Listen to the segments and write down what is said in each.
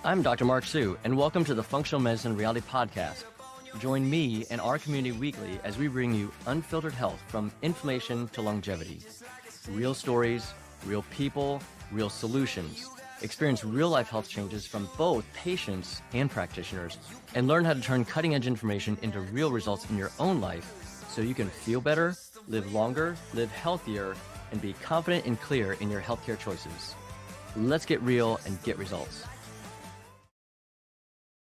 I'm Dr. Mark Sue, and welcome to the Functional Medicine Reality Podcast. Join me and our community weekly as we bring you unfiltered health from inflammation to longevity. Real stories, real people, real solutions. Experience real-life health changes from both patients and practitioners, and learn how to turn cutting-edge information into real results in your own life so you can feel better, live longer, live healthier, and be confident and clear in your healthcare choices. Let's get real and get results.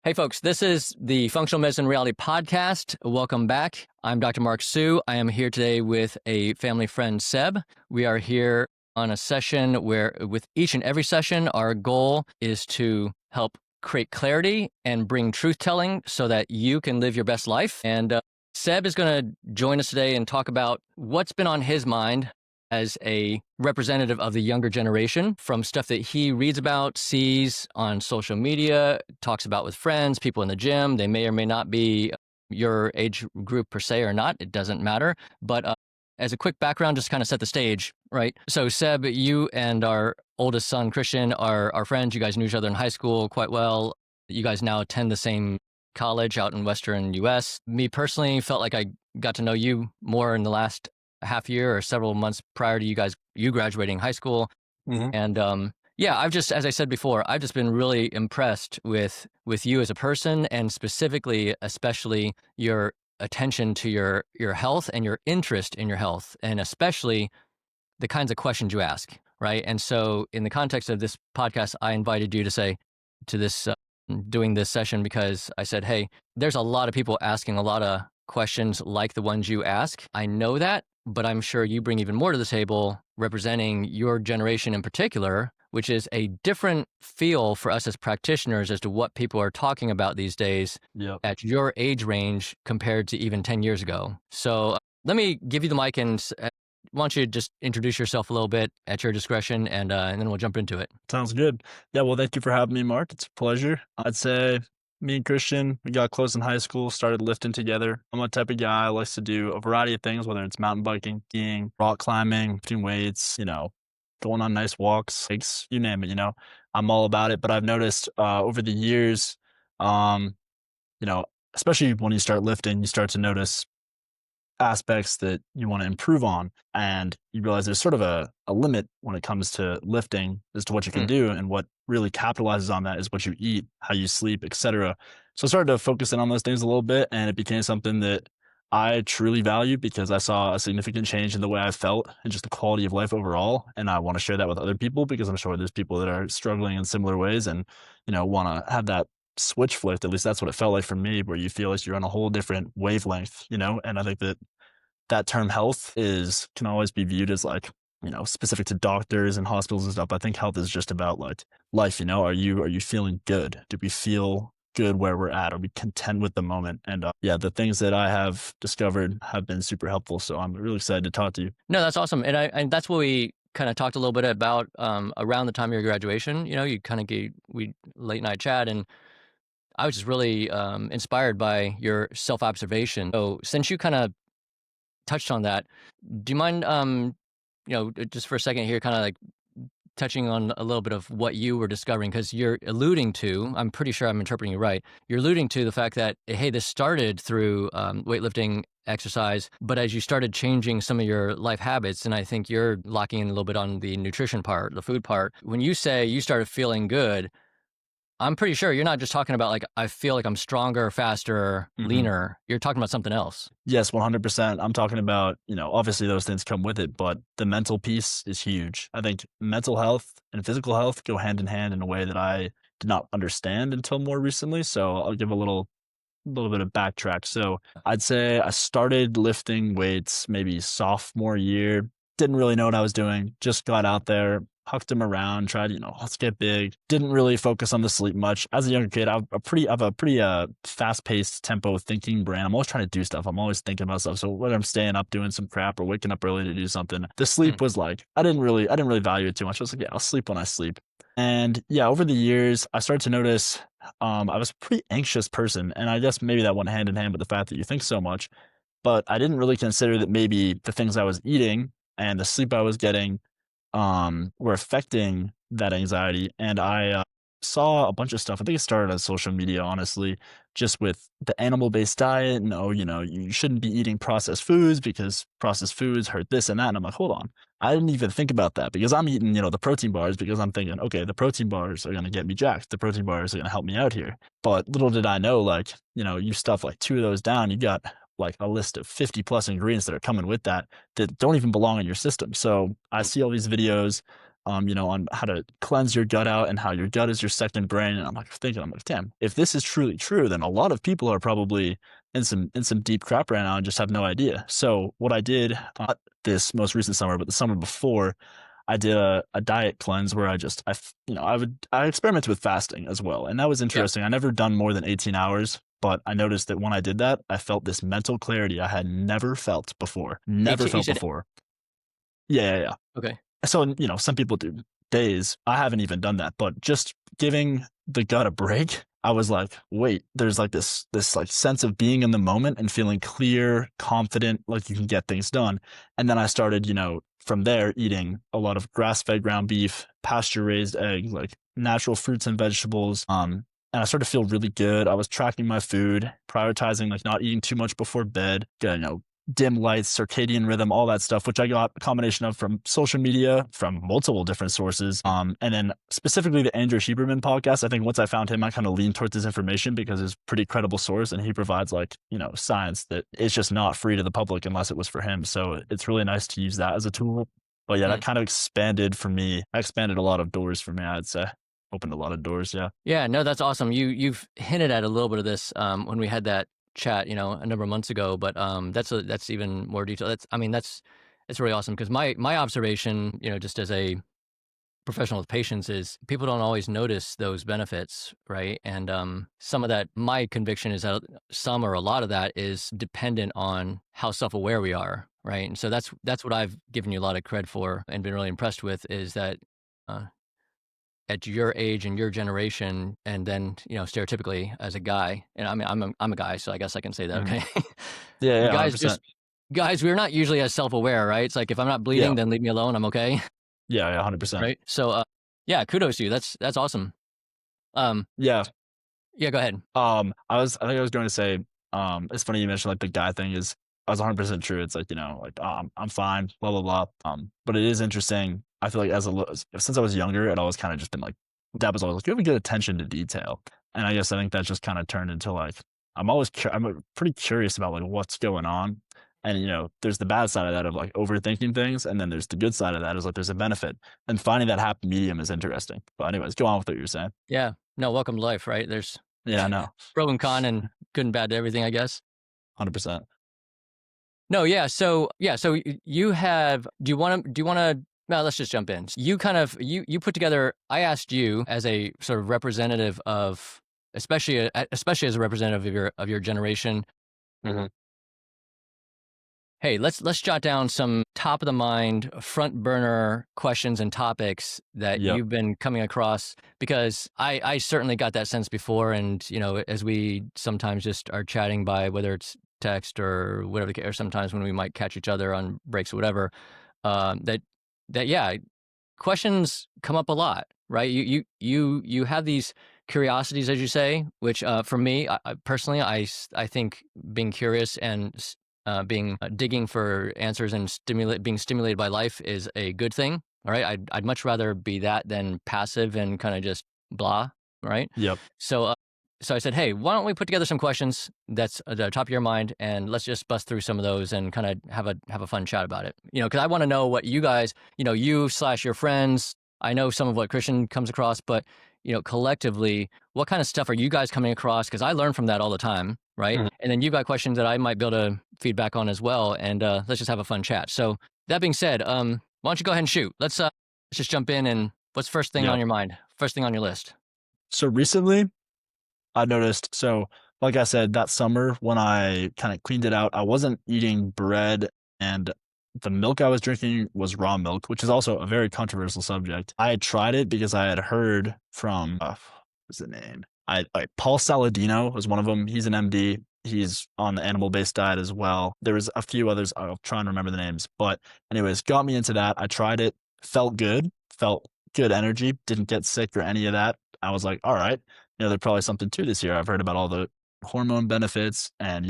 Hey folks, this is the Functional Medicine Reality Podcast. Welcome back. I'm Dr. Mark Sue. I am here today with a family friend, Seb. We are here on a session where with each and every session, our goal is to help create clarity and bring truth-telling so that you can live your best life. And Seb is going to join us today and talk about what's been on his mind as a representative of the younger generation, from stuff that he reads about, sees on social media, talks about with friends, people in the gym. They may or may not be your age group per se or not. It doesn't matter. But as a quick background, just kind of set the stage, right? So Seb, you and our oldest son, Christian, are friends. You guys knew each other in high school quite well. You guys now attend the same college out in Western US. Me personally felt like I got to know you more in the last half year or several months prior to you graduating high school. Mm-hmm. And I've just, as I said before, I've just been really impressed with you as a person, and especially your attention to your health and your interest in your health, and especially the kinds of questions you ask, right? And so in the context of this podcast, I invited you doing this session because I said, hey, there's a lot of people asking a lot of questions like the ones you ask. I know that, but I'm sure you bring even more to the table representing your generation in particular, which is a different feel for us as practitioners as to what people are talking about these days at your age range compared to even 10 years ago. So let me give you the mic, and why don't you just introduce yourself a little bit at your discretion, and then we'll jump into it. Sounds good. Yeah, well, thank you for having me, Mark. It's a pleasure. I'd say me and Christian, we got close in high school, started lifting together. I'm a type of guy who likes to do a variety of things, whether it's mountain biking, skiing, rock climbing, lifting weights, going on nice walks, hikes, you name it, I'm all about it. But I've noticed over the years, especially when you start lifting, you start to notice aspects that you want to improve on, and you realize there's sort of a limit when it comes to lifting as to what you can do, and what really capitalizes on that is what you eat, how you sleep, etc. So I started to focus in on those things a little bit, and it became something that I truly value because I saw a significant change in the way I felt and just the quality of life overall. And I want to share that with other people because I'm sure there's people that are struggling in similar ways and, want to have that switch flipped. At least that's what it felt like for me, where you feel like you're on a whole different wavelength, and I think that term health can always be viewed as specific to doctors and hospitals and stuff. I think health is just about like life, are you feeling good? Do we feel good where we're at? Are we content with the moment? And the things that I have discovered have been super helpful. So I'm really excited to talk to you. No, that's awesome. And that's what we kind of talked a little bit about around the time of your graduation. You kind of we late night chat, and I was just really inspired by your self-observation. So since you kind of touched on that, do you mind, just for a second here, kind of like touching on a little bit of what you were discovering? Because you're alluding to, I'm pretty sure I'm interpreting you right, you're alluding to the fact that, hey, this started through weightlifting, exercise, but as you started changing some of your life habits, and I think you're locking in a little bit on the nutrition part, the food part, when you say you started feeling good, I'm pretty sure you're not just talking about like, I feel like I'm stronger, faster, leaner. You're talking about something else. Yes, 100%. I'm talking about, obviously those things come with it, but the mental piece is huge. I think mental health and physical health go hand in hand in a way that I did not understand until more recently. So I'll give a little bit of backtrack. So I'd say I started lifting weights maybe sophomore year. Didn't really know what I was doing. Just got out there, hucked them around, tried, let's get big. Didn't really focus on the sleep much. As a younger kid, I have a pretty fast-paced tempo thinking brain. I'm always trying to do stuff. I'm always thinking about stuff. So whether I'm staying up doing some crap or waking up early to do something, the sleep was like, I didn't really value it too much. I was like, yeah, I'll sleep when I sleep. And yeah, over the years, I started to notice I was a pretty anxious person. And I guess maybe that went hand in hand with the fact that you think so much. But I didn't really consider that maybe the things I was eating and the sleep I was getting were affecting that anxiety. And I saw a bunch of stuff. I think it started on social media, honestly, just with the animal-based diet and, oh, you shouldn't be eating processed foods because processed foods hurt this and that. And I'm like, hold on. I didn't even think about that because I'm eating, the protein bars because I'm thinking, okay, the protein bars are going to get me jacked. The protein bars are going to help me out here. But little did I know, like, you stuff like two of those down, you got like a list of 50 plus ingredients that are coming with that don't even belong in your system. So I see all these videos, on how to cleanse your gut out and how your gut is your second brain. And I'm like, damn, if this is truly true, then a lot of people are probably in some deep crap right now and just have no idea. So what I did, this most recent summer, but the summer before, I did a diet cleanse where I experimented with fasting as well. And that was Yeah. interesting. I never done more than 18 hours, but I noticed that when I did that, I felt this mental clarity I had never felt before. Never 18, you felt said, before. Yeah, yeah, yeah. okay. So, some people do days. I haven't even done that, but just giving the gut a break, I was like, wait, there's like this like sense of being in the moment and feeling clear, confident, like you can get things done. And then I started, from there eating a lot of grass-fed ground beef, pasture-raised eggs, like natural fruits and vegetables. And I started to feel really good. I was tracking my food, prioritizing like not eating too much before bed, dim lights, circadian rhythm, all that stuff, which I got a combination of from social media, from multiple different sources. And then specifically the Andrew Huberman podcast. I think once I found him, I kind of leaned towards his information because it's a pretty credible source and he provides like, science that is just not free to the public unless it was for him. So it's really nice to use that as a tool. But yeah, that kind of expanded for me. I expanded a lot of doors for me, I'd say. Opened a lot of doors, yeah. Yeah, no, that's awesome. You've hinted at a little bit of this when we had that chat, a number of months ago. But that's even more detail. It's really awesome because my observation, just as a professional with patients, is people don't always notice those benefits, right? And some of that, my conviction is that some or a lot of that is dependent on how self-aware we are, right? And so that's what I've given you a lot of credit for and been really impressed with is that. Uh, at your age and your generation, and then stereotypically as a guy, and I mean I'm a guy, so I guess I can say that. Mhm. Okay, Yeah, yeah, guys, 100%. just guys, we're not usually as self-aware, right? It's like if I'm not bleeding, Yeah, then leave me alone. I'm okay, yeah, yeah, 100%. right? So yeah, kudos to you. That's awesome. Um, Yeah. yeah, go ahead. I think I was going to say, it's funny you mentioned like the guy thing is, I was 100% true. It's like, like, oh, I'm fine, blah, blah, blah. But it is interesting. I feel like since I was younger, it always kind of just been like, dad was always like, you have a good attention to detail. And I think that just kind of turned into like, I'm pretty curious about like what's going on. And, there's the bad side of that of like overthinking things. And then there's the good side of that is like, there's a benefit and finding that happy medium is interesting. But anyways, go on with what you're saying. Yeah, no, welcome to life, right? There's Yeah, I know. pro and con and good and bad to everything, I guess. 100%. No, yeah. So yeah, so you have. Do you want to? Well, let's just jump in. You kind of you put together. I asked you as a sort of representative of, especially as a representative of your generation. Mhm. Hey, let's jot down some top of the mind, front burner questions and topics that Yep. you've been coming across because I certainly got that sense before, and as we sometimes just are chatting by whether it's text or whatever, or sometimes when we might catch each other on breaks or whatever, that yeah, questions come up a lot, right? You have these curiosities, as you say, which for me personally, I think being curious and being digging for answers and being stimulated by life is a good thing. All right, I'd much rather be that than passive and kind of just blah, right? Yep. So so I said, hey, why don't we put together some questions that's at the top of your mind, and let's just bust through some of those and kind of have a fun chat about it. Because I want to know what you guys, you/your friends. I know some of what Christian comes across, but collectively, what kind of stuff are you guys coming across? Because I learn from that all the time, right? Mhm. And then you've got questions that I might be able to feedback on as well, and let's just have a fun chat. So that being said, why don't you go ahead and shoot? Let's just jump in. And what's first thing on Yep. your mind? First thing on your list? So recently, I noticed, like I said, that summer when I kind of cleaned it out, I wasn't eating bread and the milk I was drinking was raw milk, which is also a very controversial subject. I had tried it because I had heard from, what's the name? Paul Saladino was one of them. He's an MD. He's on the animal-based diet as well. There was a few others. I'll try and remember the names. But anyways, got me into that. I tried it, felt good energy, didn't get sick or any of that. I was like, all right, there's probably something to this here. I've heard about all the hormone benefits, and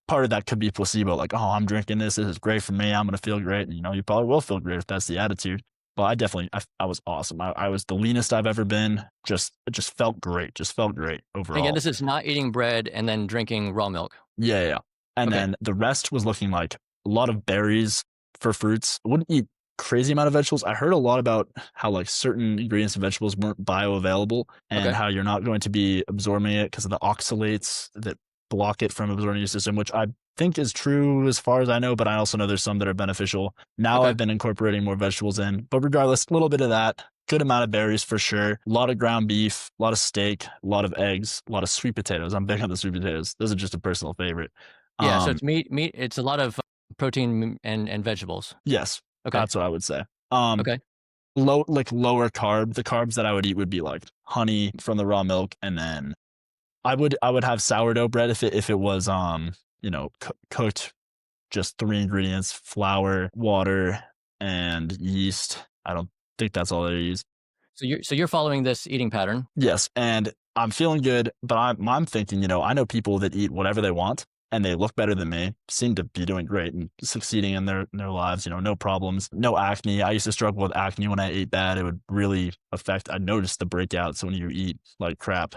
part of that could be placebo. Like, oh, I'm drinking this. This is great for me. I'm gonna feel great. And, you probably will feel great if that's the attitude. But I was awesome. I was the leanest I've ever been. It just felt great. Just felt great And again, overall. this is not eating bread and then drinking raw milk. Yeah, yeah. And Okay. then the rest was looking like a lot of berries for fruits. I wouldn't eat crazy amount of vegetables. I heard a lot about how like certain ingredients in vegetables weren't bioavailable and Okay. how you're not going to be absorbing it because of the oxalates that block it from absorbing your system, which I think is true as far as I know, but I also know there's some that are beneficial. Now Okay. I've been incorporating more vegetables in, but regardless, a little bit of that, good amount of berries for sure. A lot of ground beef, a lot of steak, a lot of eggs, a lot of sweet potatoes. I'm big on the sweet potatoes. Those are just a personal favorite. Yeah. So Um, it's meat. It's a lot of protein and vegetables. yes, Okay. that's what I would say. Um, Okay. lower carb. The carbs that I would eat would be like honey from the raw milk, and then I would have sourdough bread if it was cooked, just three ingredients: flour, water, and yeast. I don't think that's all they use. So you're following this eating pattern. Yes, and I'm feeling good, but I'm thinking, I know people that eat whatever they want and they look better than me, seem to be doing great and succeeding in their lives, no problems, no acne. I used to struggle with acne when I ate bad. It would really affect, I noticed the breakouts when you eat like crap.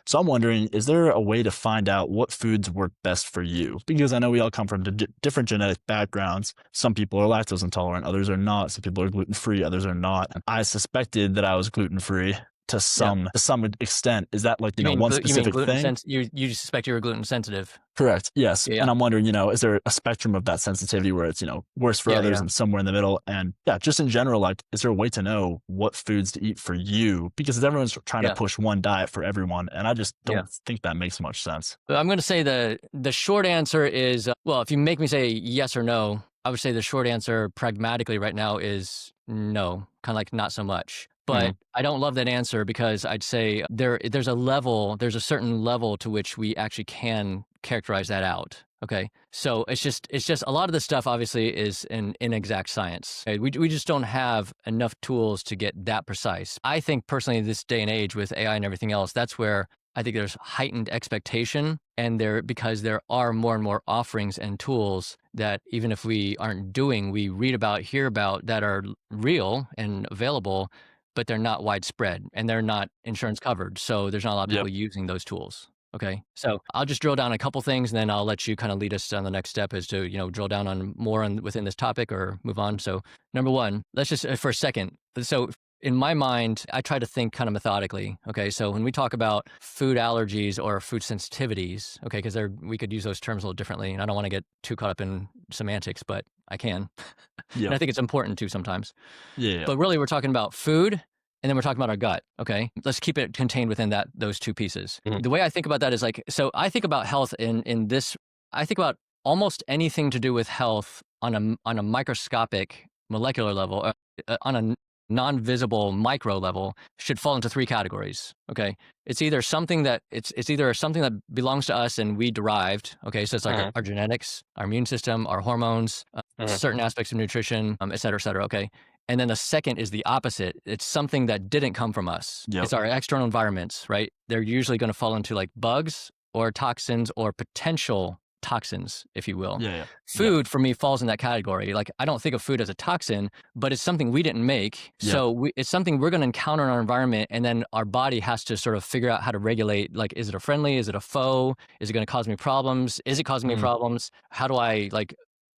So I'm wondering, is there a way to find out what foods work best for you? Because I know we all come from different genetic backgrounds. Some people are lactose intolerant, others are not. Some people are gluten free, others are not. And I suspected that I was gluten free to Yeah. some extent. Is that like, You mean one you mean specific gluten thing? sense? You suspect you're gluten sensitive? Correct. Yes. Yeah. And I'm wondering, is there a spectrum of that sensitivity where it's, worse for Yeah. others Yeah. and somewhere in the middle? And yeah, just in general, like, is there a way to know what foods to eat for you? Because everyone's trying to Yeah. push one diet for everyone. And I just Yeah. don't think that makes much sense. But I'm going to say the short answer is well, if you make me say yes or no, I would say the short answer pragmatically right now is no, kind of like not so much. Hmm. But I don't love that answer because I'd say there's a certain level to which we actually can characterize that out. Okay. So it's just a lot of this stuff obviously is an inexact science. Okay? We just don't have enough tools to get that precise. I think personally in this day and age with AI and everything else, that's where I think there's heightened expectation because there are more and more offerings and tools that even if we aren't doing, we read about, hear about that are real and available, but they're not widespread and they're not insurance covered. So there's not a lot of Yep. people using those tools. Okay. So I'll just drill down a couple things and then I'll let you kind of lead us on the next step as to, drill down on more within this topic or move on. So number one, let's just for a second. So in my mind, I try to think kind of methodically. Okay. So when we talk about food allergies or food sensitivities, okay, because we could use those terms a little differently. And I don't want to get too caught up in semantics, but I can. And Yep. I think it's important too sometimes. Yeah. Yeah. But really, we're talking about food, and then we're talking about our gut. Okay, let's keep it contained within those two pieces. Mhm. The way I think about that is like, so I think about health in this. I think about almost anything to do with health on a microscopic molecular level, on a non-visible micro level, should fall into three categories. Okay, it's either something that belongs to us and we derived. Okay, so it's like Mhm. our genetics, our immune system, our hormones, Mhm. certain aspects of nutrition, et cetera, et cetera. Okay. And then the second is the opposite. It's something that didn't come from us. Yep. It's our external environments, right? They're usually going to fall into like bugs or toxins or potential toxins, if you will. Yeah. Yeah. Yeah. Food for me falls in that category. Like I don't think of food as a toxin, but it's something we didn't make. Yeah. So it's something we're going to encounter in our environment. And then our body has to sort of figure out how to regulate, like, is it a friendly? Is it a foe? Is it going to cause me problems? Is it causing me Mhm. problems? How do I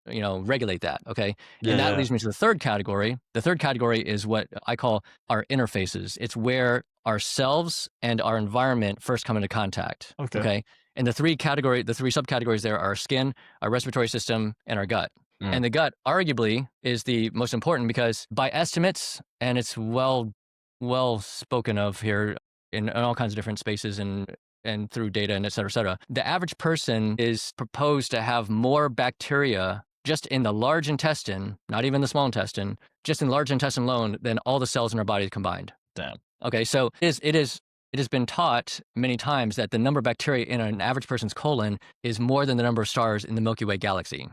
regulate that? Okay. Yeah. And that Yeah. leads me to the third category. The third category is what I call our interfaces. It's where ourselves and our environment first come into contact. Okay. Okay. And the three subcategories there are our skin, our respiratory system, and our gut. Mhm. And the gut arguably is the most important because by estimates, and it's well spoken of here in all kinds of different spaces and through data and et cetera, the average person is proposed to have more bacteria just in the large intestine, not even the small intestine, just in the large intestine alone than all the cells in our body combined. Damn. Okay, so it has been taught many times that the number of bacteria in an average person's colon is more than the number of stars in the Milky Way galaxy.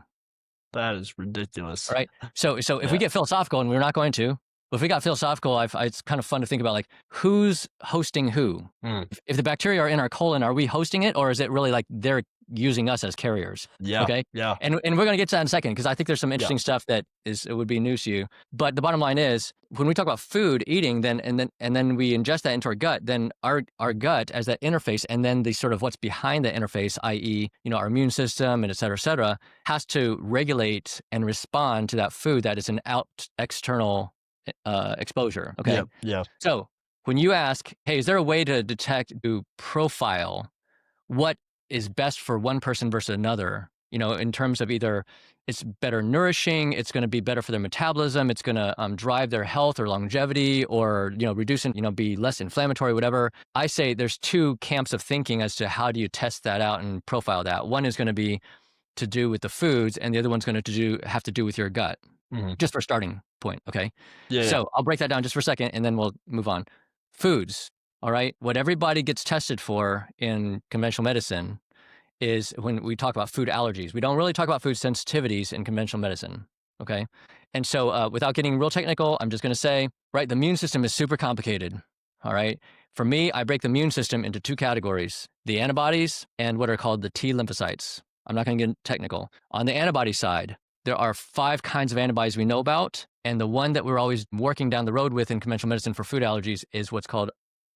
That is ridiculous. All right. So if we Yeah. get philosophical, and we're not going to, if we got philosophical, it's kind of fun to think about like who's hosting who. Mm. If the bacteria are in our colon, are we hosting it, or is it really like they're using us as carriers? Yeah. Okay. Yeah. And we're going to get to that in a second because I think there's some Yeah. interesting stuff that it would be news to you. But the bottom line is when we talk about food, eating, and then we ingest that into our gut, then our gut as that interface, and then the sort of what's behind the interface, i.e., our immune system and et cetera, has to regulate and respond to that food that is an external exposure. Okay. Yeah. Yeah. So when you ask, hey, is there a way to profile what is best for one person versus another, in terms of either it's better nourishing, it's going to be better for their metabolism, it's going to drive their health or longevity, or, reduce and, be less inflammatory, whatever. I say there's two camps of thinking as to how do you test that out and profile that. One is going to be to do with the foods, and the other one's going to have to do with your gut, just for a starting point. Okay. Yeah. So I'll break that down just for a second, and then we'll move on. Foods. All right. What everybody gets tested for in conventional medicine is when we talk about food allergies. We don't really talk about food sensitivities in conventional medicine. Okay. And so without getting real technical, I'm just going to say, right, the immune system is super complicated. All right. For me, I break the immune system into two categories, the antibodies and what are called the T lymphocytes. I'm not going to get technical. On the antibody side, there are 5 kinds of antibodies we know about. And the one that we're always working down the road with in conventional medicine for food allergies is what's called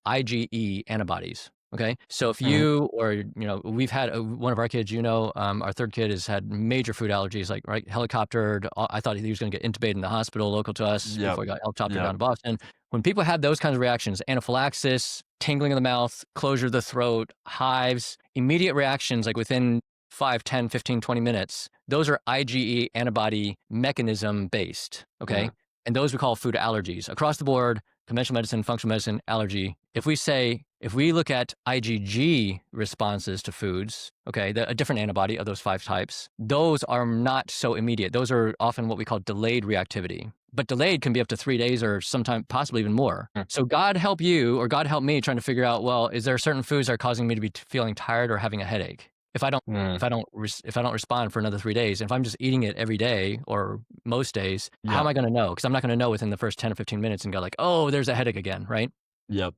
IgE antibodies. Okay. So if you, or, we've had one of our kids, our third kid has had major food allergies, like, right, helicoptered. I thought he was going to get intubated in the hospital local to us before he got helicoptered down to Boston. When people have those kinds of reactions, anaphylaxis, tingling of the mouth, closure of the throat, hives, immediate reactions, like within 5, 10, 15, 20 minutes, those are IgE antibody mechanism based. Okay. And those we call food allergies across the board, conventional medicine, functional medicine, allergy. If we look at IgG responses to foods, okay, a different antibody of those 5 types, those are not so immediate. Those are often what we call delayed reactivity. But delayed can be up to 3 days or sometimes possibly even more. So God help you, or God help me trying to figure out, well, is there certain foods that are causing me to be feeling tired or having a headache? If I don't respond for another 3 days, and if I'm just eating it every day or most days, how am I going to know? Because I'm not going to know within the first 10 or 15 minutes and go like, oh, there's a headache again, right? Yep.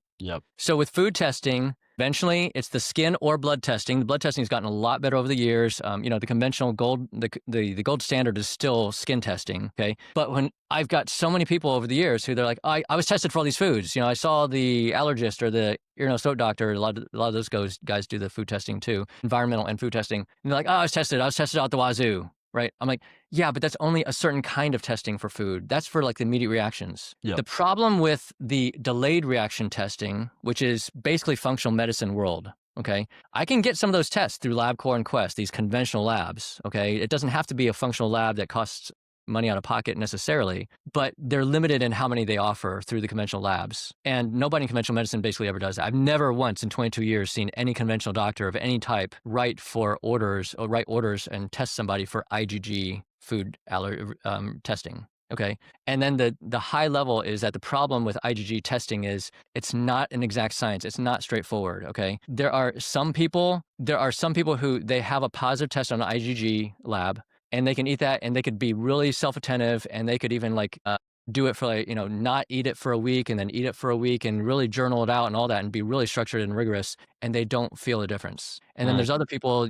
So with food testing, eventually it's the skin or blood testing. The blood testing has gotten a lot better over the years. The conventional gold, the gold standard is still skin testing. Okay. But when I've got so many people over the years who they're like, I was tested for all these foods. I saw the allergist or the ear, nose, throat doctor. A lot of those guys do the food testing too, environmental and food testing. And they're like, oh, I was tested out the wazoo. Right. I'm like, yeah, but that's only a certain kind of testing for food. That's for like the immediate reactions. Yep. The problem with the delayed reaction testing, which is basically functional medicine world. Okay. I can get some of those tests through LabCorp and Quest, these conventional labs. Okay. It doesn't have to be a functional lab that costs money out of pocket necessarily, but they're limited in how many they offer through the conventional labs. And nobody in conventional medicine basically ever does that. I've never once in 22 years seen any conventional doctor of any type write orders and test somebody for IgG food testing. Okay. And then the high level is that the problem with IgG testing is it's not an exact science. It's not straightforward. Okay. There are some people who they have a positive test on an IgG lab, and they can eat that, and they could be really self-attentive, and they could even do it for not eat it for a week and then eat it for a week and really journal it out and all that and be really structured and rigorous, and they don't feel a difference. And then there's other people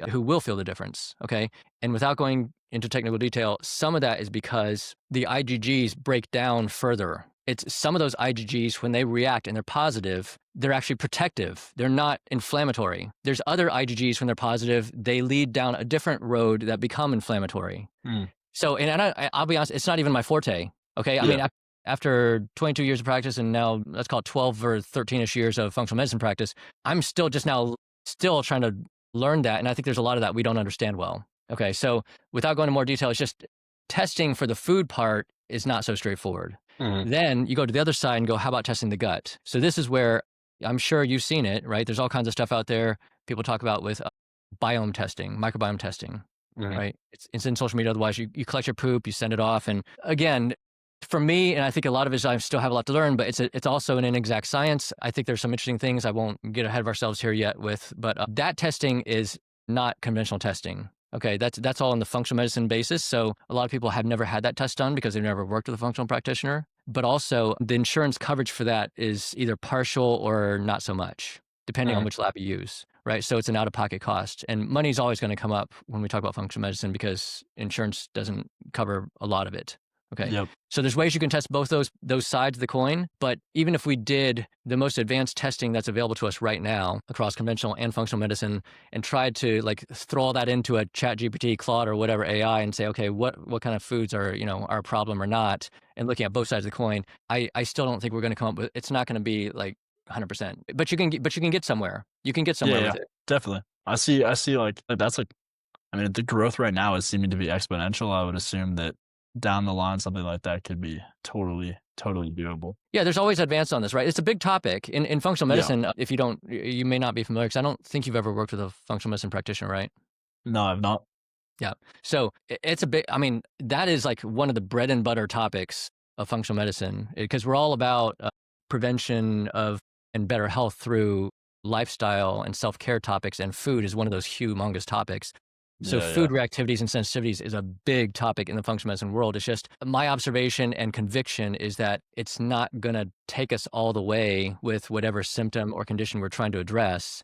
who will feel the difference. Okay. And without going into technical detail, some of that is because the IgGs break down further. It's some of those IgGs, when they react and they're positive, they're actually protective. They're not inflammatory. There's other IgGs when they're positive, they lead down a different road that become inflammatory. So, and I'll be honest, it's not even my forte. Okay. I mean, after 22 years of practice and now let's call it 12 or 13-ish years of functional medicine practice, I'm still trying to learn that. And I think there's a lot of that we don't understand well. Okay. So without going into more detail, it's just testing for the food part is not so straightforward. Then you go to the other side and go, how about testing the gut? So this is where I'm sure you've seen it, right? There's all kinds of stuff out there people talk about with biome testing, microbiome testing, right? It's in social media. Otherwise, you collect your poop, you send it off. And again, for me, and I think a lot of it, I still have a lot to learn, but it's also an inexact science. I think there's some interesting things I won't get ahead of ourselves here yet with, but that testing is not conventional testing. Okay, that's all on the functional medicine basis. So a lot of people have never had that test done because they've never worked with a functional practitioner. but also the insurance coverage for that is either partial or not so much, depending on which lab you use, right? So it's an out-of-pocket cost. And money is always going to come up when we talk about functional medicine because insurance doesn't cover a lot of it. Okay. Yep. So there's ways you can test both those sides of the coin. But even if we did the most advanced testing that's available to us right now across conventional and functional medicine and tried to like throw all that into a ChatGPT, Claude, or whatever AI and say, okay, what kind of foods are a problem or not, and looking at both sides of the coin, I still don't think we're going to come up with. It's not going to be like 100%. But you can get somewhere. You can get somewhere with it. Definitely. I see like that's like, I mean, the growth right now is seeming to be exponential. I would assume that down the line, something like that could be totally doable. Yeah, there's always advanced on this, right? It's a big topic in functional medicine. If you may not be familiar, because I don't think you've ever worked with a functional medicine practitioner, right? No, I've not. Yeah. So it's a big, I mean, that is like one of the bread and butter topics of functional medicine, because we're all about prevention of and better health through lifestyle and self-care topics, and food is one of those humongous topics. So food reactivities and sensitivities is a big topic in the functional medicine world. It's just my observation and conviction is that it's not going to take us all the way with whatever symptom or condition we're trying to address,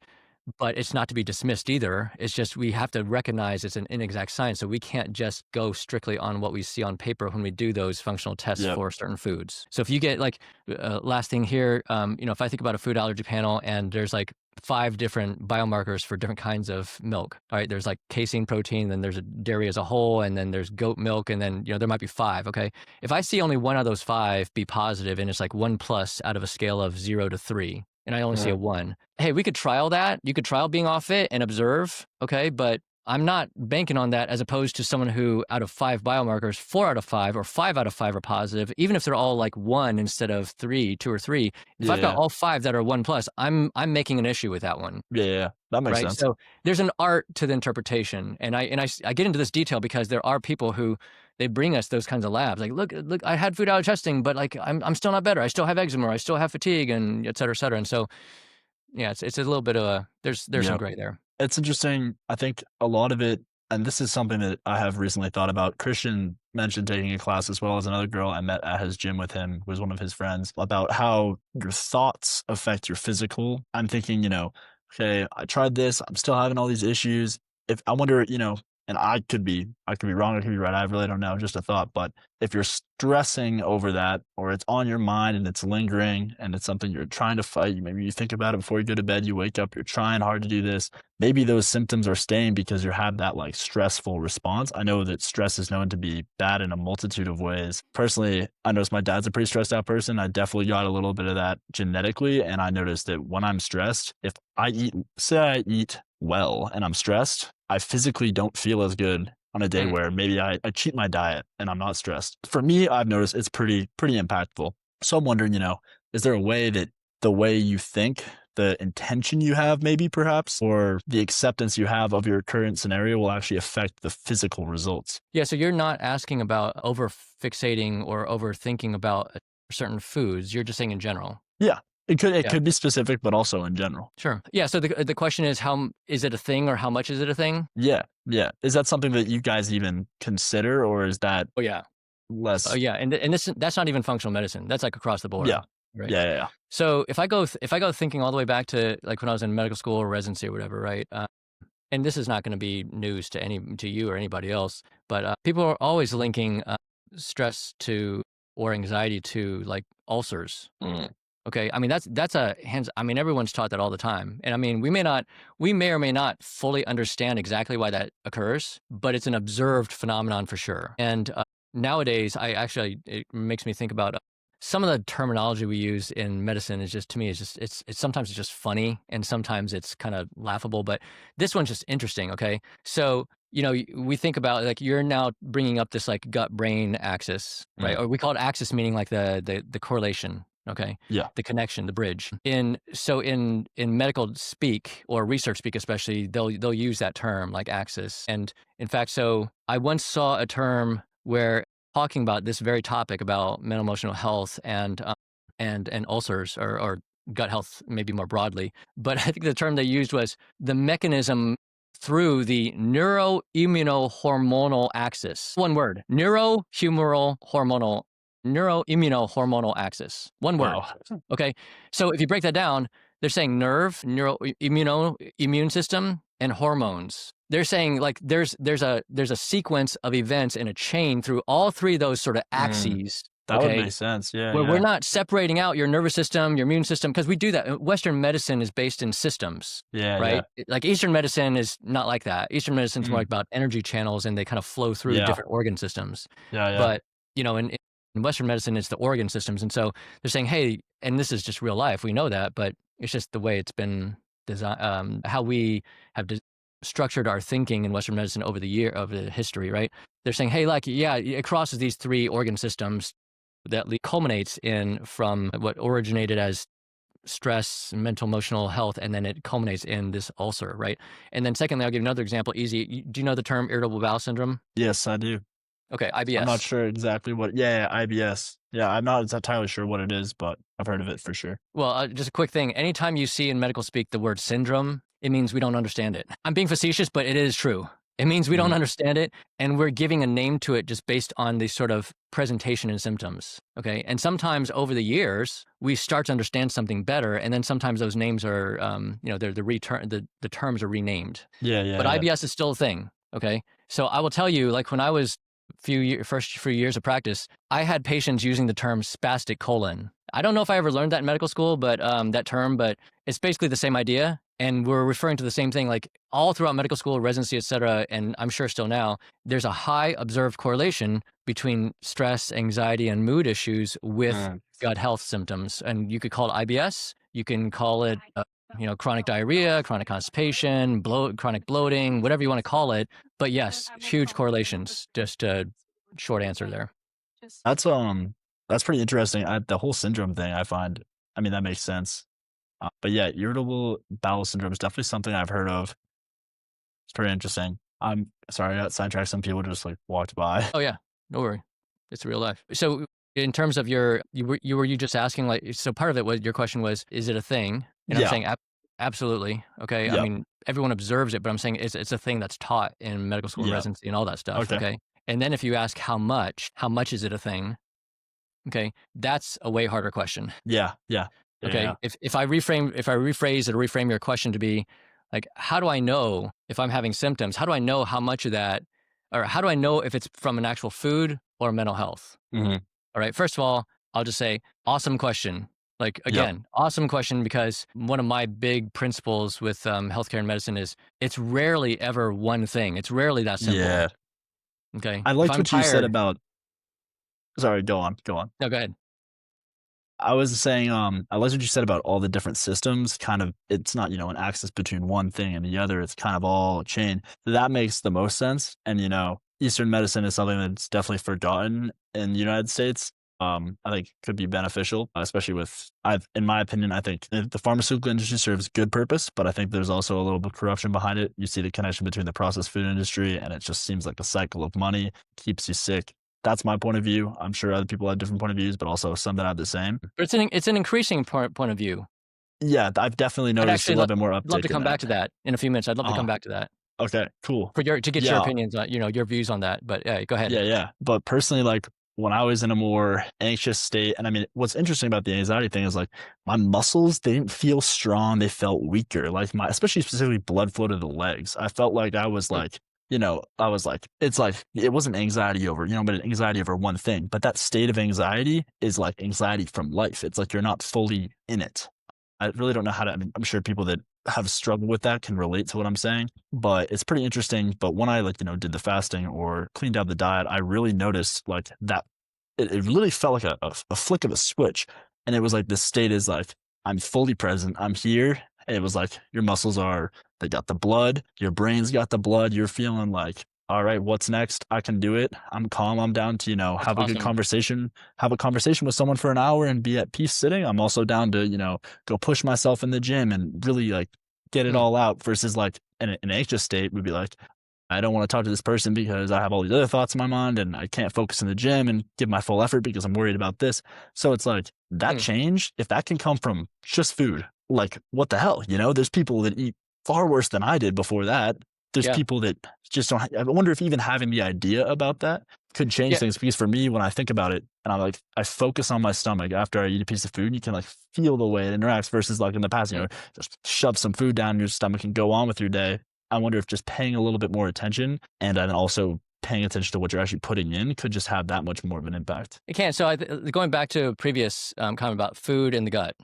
but it's not to be dismissed either. It's just we have to recognize it's an inexact science. So we can't just go strictly on what we see on paper when we do those functional tests for certain foods. So if you get like, last thing here, if I think about a food allergy panel and there's like 5 different biomarkers for different kinds of milk. All right, there's like casein protein, then there's a dairy as a whole, and then there's goat milk, and then there might be 5. Okay, if I see only one out of those 5 be positive, and it's like 1+ out of a scale of 0 to 3, and I only see a 1. Hey, we could trial that. You could trial being off it and observe. Okay, but I'm not banking on that, as opposed to someone who out of 5 biomarkers, 4 out of 5 or 5 out of 5 are positive, even if they're all like 1 instead of 3, 2 or 3. If I've got all 5 that are 1+, I'm making an issue with that one. Yeah, that makes sense. So there's an art to the interpretation, and I get into this detail because there are people who they bring us those kinds of labs. Like, look, I had food allergy testing, but like I'm still not better. I still have eczema, or I still have fatigue, and et cetera, et cetera. And so, yeah, it's a little bit of a there's some gray there. It's interesting. I think a lot of it, and this is something that I have recently thought about. Christian mentioned taking a class, as well as another girl I met at his gym with him, who was one of his friends, about how your thoughts affect your physical. I'm thinking, okay, I tried this, I'm still having all these issues. If I wonder, and I could be wrong, I could be right, I really don't know, just a thought. But if you're stressing over that, or it's on your mind and it's lingering and it's something you're trying to fight, maybe you think about it before you go to bed, you wake up, you're trying hard to do this. Maybe those symptoms are staying because you have that like stressful response. I know that stress is known to be bad in a multitude of ways. Personally, I noticed my dad's a pretty stressed out person. I definitely got a little bit of that genetically. And I noticed that when I'm stressed, if I eat well and I'm stressed, I physically don't feel as good on a day where maybe I cheat my diet and I'm not stressed. For me, I've noticed it's pretty impactful. So I'm wondering, is there a way that the way you think, the intention you have maybe perhaps, or the acceptance you have of your current scenario will actually affect the physical results? Yeah, so you're not asking about over fixating or overthinking about certain foods. You're just saying in general. Yeah. It could be specific, but also in general. Sure. Yeah. So the question is, how is it a thing, or how much is it a thing? Yeah. Yeah. Is that something that you guys even consider, or is that less? Oh yeah. And that's not even functional medicine. That's like across the board. Yeah. Right. Yeah. So if I go thinking all the way back to like when I was in medical school or residency or whatever, right? And this is not going to be news to you or anybody else, but people are always linking stress to or anxiety to like ulcers. Okay. I mean, that's everyone's taught that all the time. And I mean, we may or may not fully understand exactly why that occurs, but it's an observed phenomenon for sure. And nowadays, it makes me think about some of the terminology we use in medicine is just, to me, it's sometimes it's just funny and sometimes it's kind of laughable, but this one's just interesting. Okay. So, we think about like, you're now bringing up this like gut brain axis, right? Or we call it axis, meaning like the correlation. Okay. Yeah. The connection, the bridge. In medical speak or research speak, especially, they'll use that term like axis. And in fact, so I once saw a term where talking about this very topic about mental emotional health and ulcers or gut health, maybe more broadly. But I think the term they used was the mechanism through the neuroimmunohormonal axis. One word, neurohumoral hormonal neuroimmunohormonal axis. One word. Wow. Okay. So if you break that down, they're saying nerve, immune system, and hormones. They're saying like there's a sequence of events in a chain through all three of those sort of axes. That would make sense. Yeah. Where Yeah. we're not separating out your nervous system, your immune system, because we do that. Western medicine is based in systems, Yeah. right? Yeah. Like Eastern medicine is not like that. Eastern medicine is more like about energy channels, and they kind of flow through Yeah. different organ systems. Yeah. Yeah. But in Western medicine, it's the organ systems, and so they're saying, hey, and this is just real life. We know that, but it's just the way it's been designed, how we have structured our thinking in Western medicine over the history, right? They're saying, hey, like, yeah, it crosses these three organ systems that culminates in from what originated as stress, mental, emotional health, and then it culminates in this ulcer, right? And then secondly, I'll give another example, easy. Do you know the term irritable bowel syndrome? Yes, I do. Okay, IBS. I'm not sure exactly what. Yeah, IBS. Yeah, I'm not entirely sure what it is, but I've heard of it for sure. Well, just a quick thing. Anytime you see in medical speak the word syndrome, it means we don't understand it. I'm being facetious, but it is true. It means we don't understand it, and we're giving a name to it just based on the sort of presentation and symptoms. Okay, and sometimes over the years we start to understand something better, and then sometimes those names are, the terms are renamed. Yeah. Yeah. But Yeah. IBS is still a thing. Okay, so I will tell you, like when I was first few years of practice, I had patients using the term spastic colon. I don't know if I ever learned that in medical school, but that term, but it's basically the same idea. And we're referring to the same thing, like all throughout medical school, residency, et cetera, and I'm sure still now, there's a high observed correlation between stress, anxiety, and mood issues with gut health symptoms. And you could call it IBS. You can call it, chronic diarrhea, chronic constipation, chronic bloating, whatever you want to call it. But yes, huge correlations. Just a short answer there. That's pretty interesting. The whole syndrome thing, I mean, that makes sense. But yeah, irritable bowel syndrome is definitely something I've heard of. It's pretty interesting. I'm sorry, I got sidetracked. Some people just like walked by. Oh yeah, no worry. It's real life. So in terms of you were just asking, like, so part of it was, your question was, is it a thing? And I'm saying absolutely. Okay. Yep. I mean, everyone observes it, but I'm saying it's a thing that's taught in medical school, residency, and all that stuff. Okay. And then if you ask how much is it a thing? Okay. That's a way harder question. Yeah. Yeah. Okay. Yeah. If I rephrase it or reframe your question to be like, how do I know if I'm having symptoms? How do I know how much of that, or how do I know if it's from an actual food or mental health? Mm-hmm. All right. First of all, I'll just say, awesome question. Like, again, awesome question, because one of my big principles with healthcare and medicine is it's rarely ever one thing. It's rarely that simple. Yeah. Okay. I liked what you said about. Sorry, go on. No, go ahead. I was saying, I liked what you said about all the different systems. Kind of, it's not, an axis between one thing and the other. It's kind of all a chain. That makes the most sense. And, Eastern medicine is something that's definitely forgotten in the United States. I think could be beneficial, especially in my opinion, I think the pharmaceutical industry serves good purpose, but I think there's also a little bit of corruption behind it. You see the connection between the processed food industry, and it just seems like a cycle of money, keeps you sick. That's my point of view. I'm sure other people have different point of views, but also some that have the same. But it's an increasing point of view. Yeah, I've definitely noticed a little bit more uptake. I'd love to come back to that in a few minutes. I'd love to come back to that. Okay, cool. To get your opinions on, your views on that. But yeah, go ahead. Yeah. But personally, like when I was in a more anxious state, and I mean, what's interesting about the anxiety thing is like my muscles, they didn't feel strong. They felt weaker. Like especially specifically blood flow to the legs. I felt like I was like, it's like, it wasn't anxiety over, but anxiety over one thing. But that state of anxiety is like anxiety from life. It's like you're not fully in it. I really don't know how to, I'm sure people that have struggled with that can relate to what I'm saying, but it's pretty interesting. But when I did the fasting or cleaned out the diet, I really noticed like that it really felt like a flick of a switch. And it was like, this state is like, I'm fully present. I'm here. And it was like, your muscles they got the blood, your brain's got the blood. You're feeling like, all right, what's next? I can do it. I'm calm. I'm down to, have a good conversation, have a conversation with someone for an hour and be at peace sitting. I'm also down to, go push myself in the gym and really like get it all out, versus like in an anxious state would be like, I don't want to talk to this person because I have all these other thoughts in my mind and I can't focus in the gym and give my full effort because I'm worried about this. So it's like that change, if that can come from just food, like what the hell, there's people that eat far worse than I did before that. There's people that just don't. I wonder if even having the idea about that could change Yeah. things, because for me, when I think about it and I focus on my stomach after I eat a piece of food, you can like feel the way it interacts versus like in the past, Mm. just shove some food down your stomach and go on with your day. I wonder if just paying a little bit more attention and then also paying attention to what you're actually putting in could just have that much more of an impact. It can. So going back to a previous comment about food in the gut,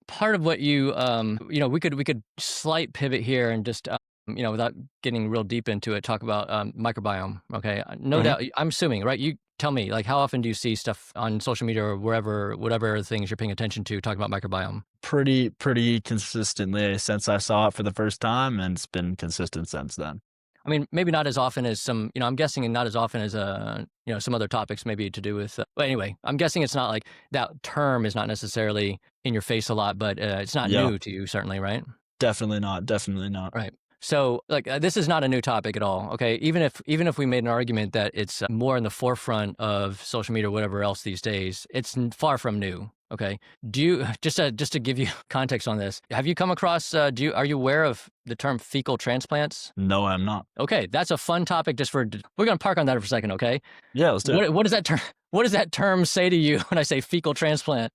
part of what we could slight pivot here and just, without getting real deep into it, talk about microbiome. Okay. No Mhm. doubt. I'm assuming, right? You tell me, like, how often do you see stuff on social media or wherever, whatever things you're paying attention to, talking about microbiome? Pretty consistently since I saw it for the first time, and it's been consistent since then. I mean, maybe not as often as some, I'm guessing, and not as often as, some other topics maybe to do with, but anyway, I'm guessing it's not like that term is not necessarily in your face a lot, but it's not Yeah, new to you, certainly, right? definitely not, definitely not. Right. So, like, this is not a new topic at all. Okay. Even if we made an argument that it's more in the forefront of social media or whatever else these days, it's far from new. Okay. Do you just to give you context on this? Have you come across? Are you aware of the term fecal transplants? No, I'm not. Okay, that's a fun topic. We're gonna park on that for a second. Okay. Yeah, let's do it. What does that term? What does that term say to you when I say fecal transplant?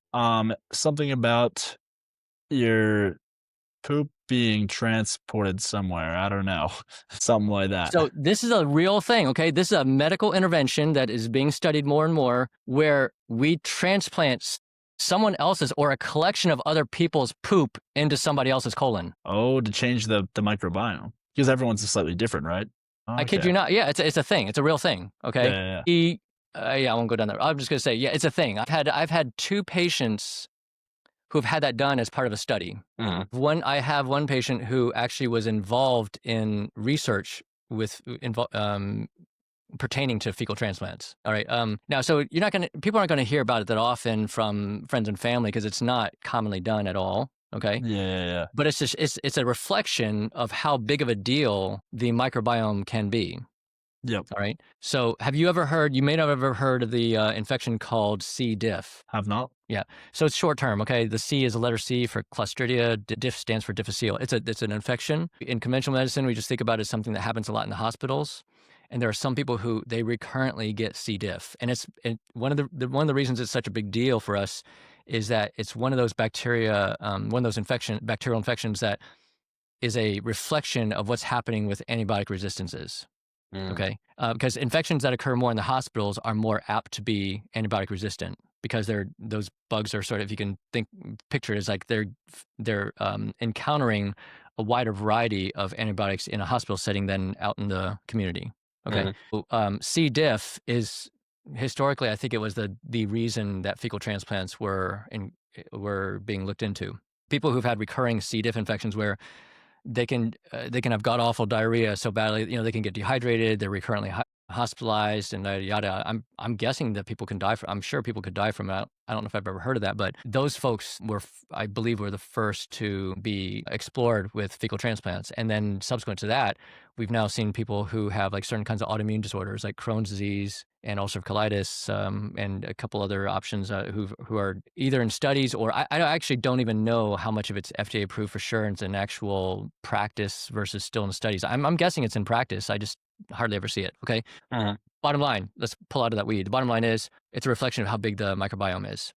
Something about your poop being transported somewhere. I don't know. Something like that. So this is a real thing, okay? This is a medical intervention that is being studied more and more, where we transplant someone else's or a collection of other people's poop into somebody else's colon. Oh, to change the microbiome. Because everyone's slightly different, right? I kid Okay. you not. Yeah, it's a thing. It's a real thing. Okay. Yeah. Yeah, I won't go down there. I'm just gonna say, yeah, it's a thing. I've had two patients who've had that done as part of a study. Mhm. I have one patient who actually was involved in research with pertaining to fecal transplants. All right. Now, so people aren't gonna hear about it that often from friends and family because it's not commonly done at all. Okay. Yeah. But it's a reflection of how big of a deal the microbiome can be. Yep. All right. So you may not have ever heard of the infection called C. diff. Have not. Yeah. So it's short term. Okay. The C is a letter C for Clostridia. Diff stands for difficile. It's an infection. In conventional medicine, we just think about it as something that happens a lot in the hospitals. And there are some people who they recurrently get C. diff. And one of the reasons it's such a big deal for us is that it's one of those one of those bacterial infections that is a reflection of what's happening with antibiotic resistances. Mm. Okay. Because infections that occur more in the hospitals are more apt to be antibiotic resistant because those bugs are sort of, if you can picture it as like they're encountering a wider variety of antibiotics in a hospital setting than out in the community. Okay. Mhm. So, C. diff is historically, I think it was the reason that fecal transplants were being looked into. People who've had recurring C. diff infections where they can have god awful diarrhea so badly, they can get dehydrated. They're recurrently hospitalized and yada yada. I'm guessing that people can die from. I'm sure people could die from it. I don't know if I've ever heard of that, but those folks I believe, were the first to be explored with fecal transplants. And then subsequent to that, we've now seen people who have like certain kinds of autoimmune disorders like Crohn's disease and ulcerative colitis, and a couple other options who are either in studies or I actually don't even know how much of it's FDA approved for sure and it's in actual practice versus still in studies. I'm guessing it's in practice. I just hardly ever see it. Okay. Mhm. Bottom line, let's pull out of that weed. The bottom line is it's a reflection of how big the microbiome is.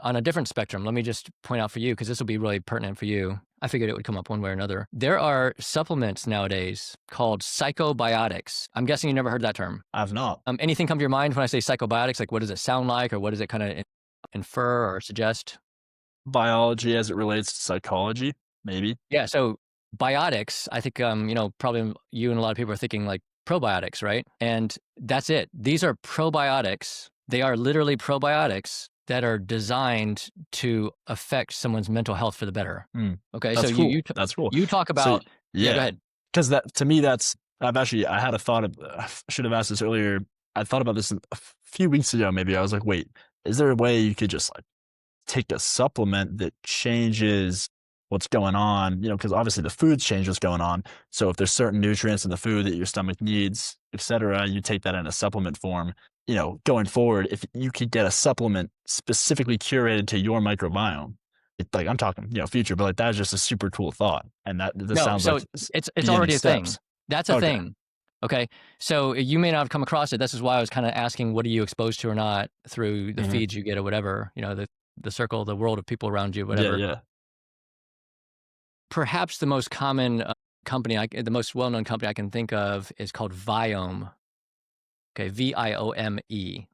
On a different spectrum, let me just point out for you, because this will be really pertinent for you. I figured it would come up one way or another. There are supplements nowadays called psychobiotics. I'm guessing you never heard that term. I've not. Anything come to your mind when I say psychobiotics? Like, what does it sound like, or what does it kind of infer or suggest? Biology as it relates to psychology, maybe. Yeah. So biotics, I think, probably you and a lot of people are thinking like probiotics, right? And that's it. These are probiotics. They are literally probiotics that are designed to affect someone's mental health for the better. Mm. Okay. That's So cool. That's cool. you talk So about, yeah, go yeah, ahead. because that to me, I had a thought of. I should have asked this earlier. I thought about this a few weeks ago. Maybe I was like, wait, is there a way you could just like take a supplement that changes what's going on? Because obviously the foods change what's going on. So if there's certain nutrients in the food that your stomach needs, etc., you take that in a supplement form. Going forward, if you could get a supplement specifically curated to your microbiome, like I'm talking, future, but like that's just a super cool thought. And this No, sounds so like it's beginning already a thing. steps. That's a Okay. thing. Okay. So you may not have come across it. This is why I was kind of asking, what are you exposed to or not through the Mhm. feeds you get or whatever, the circle, the world of people around you, Yeah, whatever. yeah, Perhaps the most common company, the most well-known company I can think of is called Viome. Okay, Viome,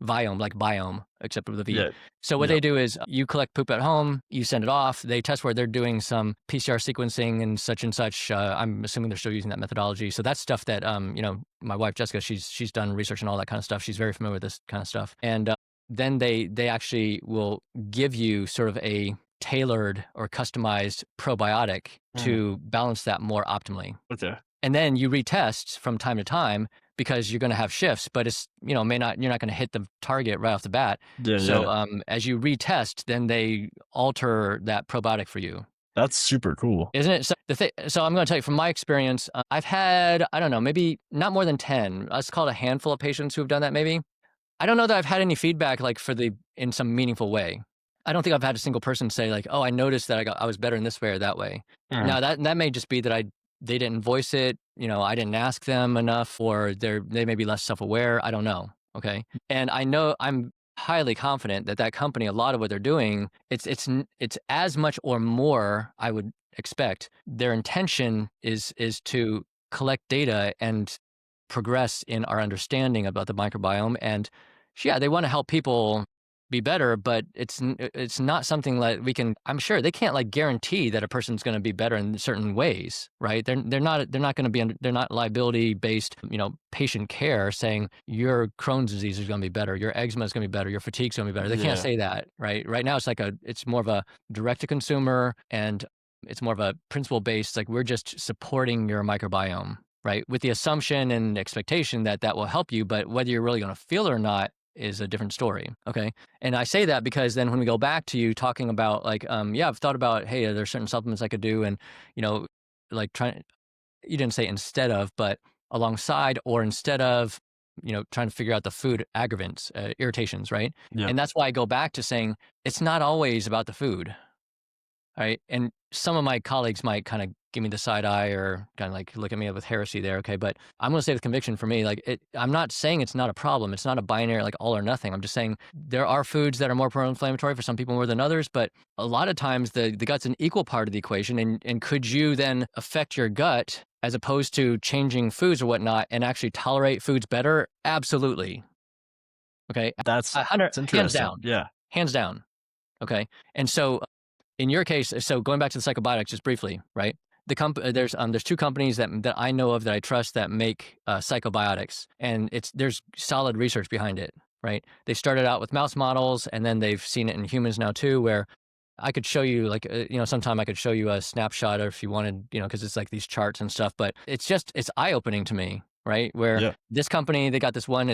Viome, like biome, except with a V. yeah, So what they yep, do is you collect poop at home, you send it off. They test where they're doing some PCR sequencing and such and such. I'm assuming they're still using that methodology. So that's stuff that my wife Jessica, she's done research and all that kind of stuff. She's very familiar with this kind of stuff. And then they actually will give you sort of a tailored or customized probiotic mhm, to balance that more optimally. okay, And then you retest from time to time because you're going to have shifts, but it's, may not, you're not going to hit the target right off the bat. yeah, So yeah, as you retest, then they alter that probiotic for you. that's super cool. Isn't it? So I'm going to tell you from my experience, I've had, I don't know, maybe not more than 10, let's call it a handful of patients who have done that maybe. I don't know that I've had any feedback like in some meaningful way. I don't think I've had a single person say like, "Oh, I noticed that I was better in this way or that way." Mhm, Now that may just be that they didn't voice it. I didn't ask them enough, or they may be less self-aware. I don't know. Okay, and I know I'm highly confident that that company, a lot of what they're doing, it's as much or more. I would expect their intention is to collect data and progress in our understanding about the microbiome. And yeah, they want to help people be better, but it's not something that we can. I'm sure they can't like guarantee that a person's going to be better in certain ways, right? They're not going to be under, they're not liability based, patient care saying your Crohn's disease is going to be better, your eczema is going to be better, your fatigue's going to be better. They can't yeah, say that, right? Right now, it's more of a direct to consumer, and it's more of a principle based. Like we're just supporting your microbiome, right? With the assumption and expectation that that will help you, but whether you're really going to feel it or not is a different story. Okay. And I say that because then when we go back to you talking about like, yeah, I've thought about, hey, are there certain supplements I could do? And, you know, like you didn't say instead of, but alongside or instead of, trying to figure out the food aggravants, irritations, right? yep, And that's why I go back to saying it's not always about the food. Right. And some of my colleagues might kind of give me the side eye or kind of like look at me with heresy there. Okay. But I'm going to say with conviction for me, like I'm not saying it's not a problem. It's not a binary, like all or nothing. I'm just saying there are foods that are more pro-inflammatory for some people more than others. But a lot of times the gut's an equal part of the equation. And could you then affect your gut as opposed to changing foods or whatnot and actually tolerate foods better? Absolutely. Okay. that's 100, it's hands interesting. down, Yeah, hands down. Okay. And so in your case, so going back to the psychobiotics just briefly, right? There's two companies that I know of that I trust that make psychobiotics, and there's solid research behind it, right? They started out with mouse models, and then they've seen it in humans now too. Where I could show you, like, sometime I could show you a snapshot, or if you wanted, because it's like these charts and stuff. But it's eye opening to me, right? Where yeah, this company, they got this one.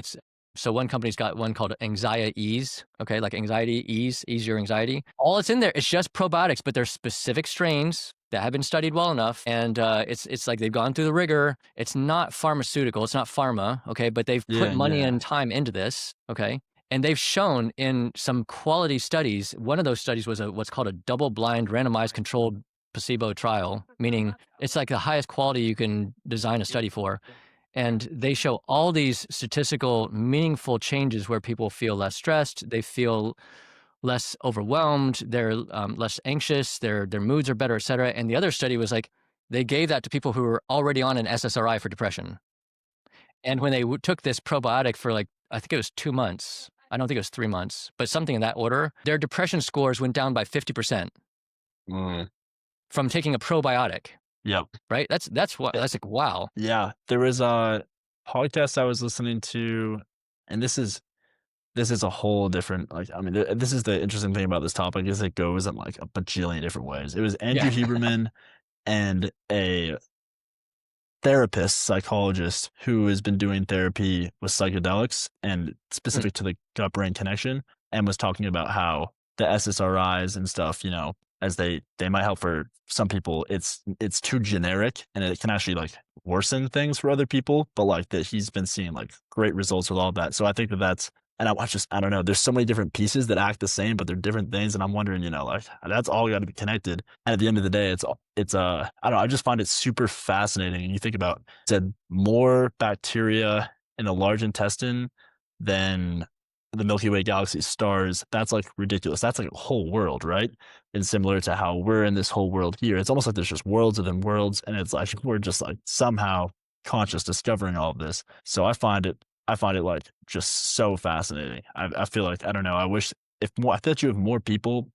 So one company's got one called Anxiety Ease, okay, like anxiety ease your anxiety. All it's in there, it's just probiotics, but there's specific strains that have been studied well enough, and it's like they've gone through the rigor. It's not pharmaceutical, it's not pharma, okay, but they've put yeah, money yeah, and time into this, okay, and they've shown in some quality studies. One of those studies was what's called a double-blind, randomized, controlled placebo trial, meaning it's like the highest quality you can design a study for. And they show all these statistical, meaningful changes where people feel less stressed, they feel less overwhelmed, they're less anxious, their moods are better, et cetera. And the other study was like they gave that to people who were already on an SSRI for depression. And when they took this probiotic for like, I think it was 2 months, I don't think it was 3 months, but something in that order, their depression scores went down by 50% mm, from taking a probiotic, yep. right? That's like, wow. Yeah, there was a podcast I was listening to, and this is a whole different, like, I mean, this is the interesting thing about this topic is it goes in like a bajillion different ways. It was Andrew Yeah. Huberman and a therapist, psychologist who has been doing therapy with psychedelics and Mm, specific to the gut brain connection, and was talking about how the SSRIs and stuff, as they might help for some people, it's too generic and it can actually like worsen things for other people, but like that he's been seeing like great results with all of that. So I think that that's And I don't know, there's so many different pieces that act the same, but they're different things. And I'm wondering, like that's all got to be connected. And at the end of the day, I don't know, I just find it super fascinating. And you think about, said more bacteria in the large intestine than the Milky Way galaxy stars. That's like ridiculous. That's like a whole world, right? And similar to how we're in this whole world here, it's almost like there's just worlds within worlds. And it's like we're just like somehow conscious discovering all of this. So I find it like just so fascinating. I feel like, I don't know, I wish if more, I thought you have more people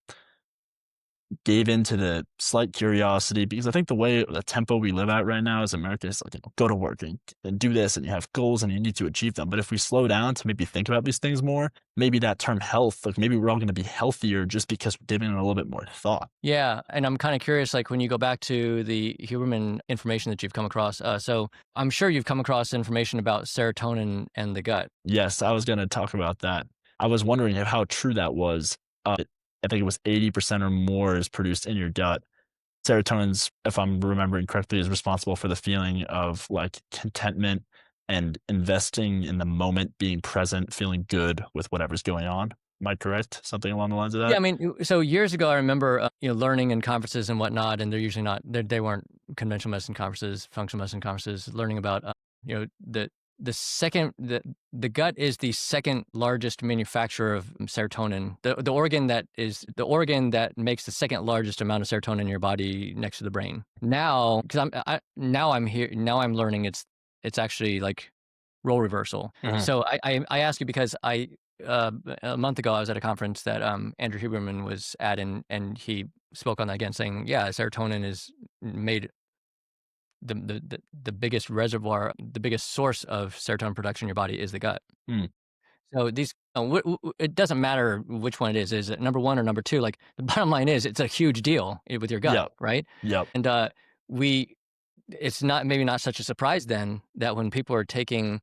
gave into the slight curiosity, because I think the tempo we live at right now as America is like, go to work and do this, and you have goals and you need to achieve them. But if we slow down to maybe think about these things more, maybe that term health, like maybe we're all going to be healthier just because we're giving it a little bit more thought. Yeah, and I'm kind of curious, like when you go back to the human information that you've come across. So I'm sure you've come across information about serotonin and the gut. Yes, I was going to talk about that. I was wondering how true that was. I think it was 80% or more is produced in your gut. Serotonin's, if I'm remembering correctly, is responsible for the feeling of like contentment and investing in the moment, being present, feeling good with whatever's going on. Am I correct? Something along the lines of Yeah, that? I mean, so years ago, I remember learning in conferences and whatnot, and they're usually not they weren't conventional medicine conferences, functional medicine conferences. Learning about you know the second the gut is the second largest manufacturer of serotonin. The organ that makes the second largest amount of serotonin in your body next to the brain. Now, because now I'm learning it's actually like role reversal. Mhm. So I ask you because a month ago I was at a conference that Andrew Huberman was at, and he spoke on that again, saying, yeah, serotonin is made the biggest reservoir, the biggest source of serotonin production in your body is the gut. Mm. So these, it doesn't matter which one it is. Is it number one or number two? Like the bottom line is, it's a huge deal with your gut, Yep. right? Yep. And we, it's not maybe not such a surprise then that when people are taking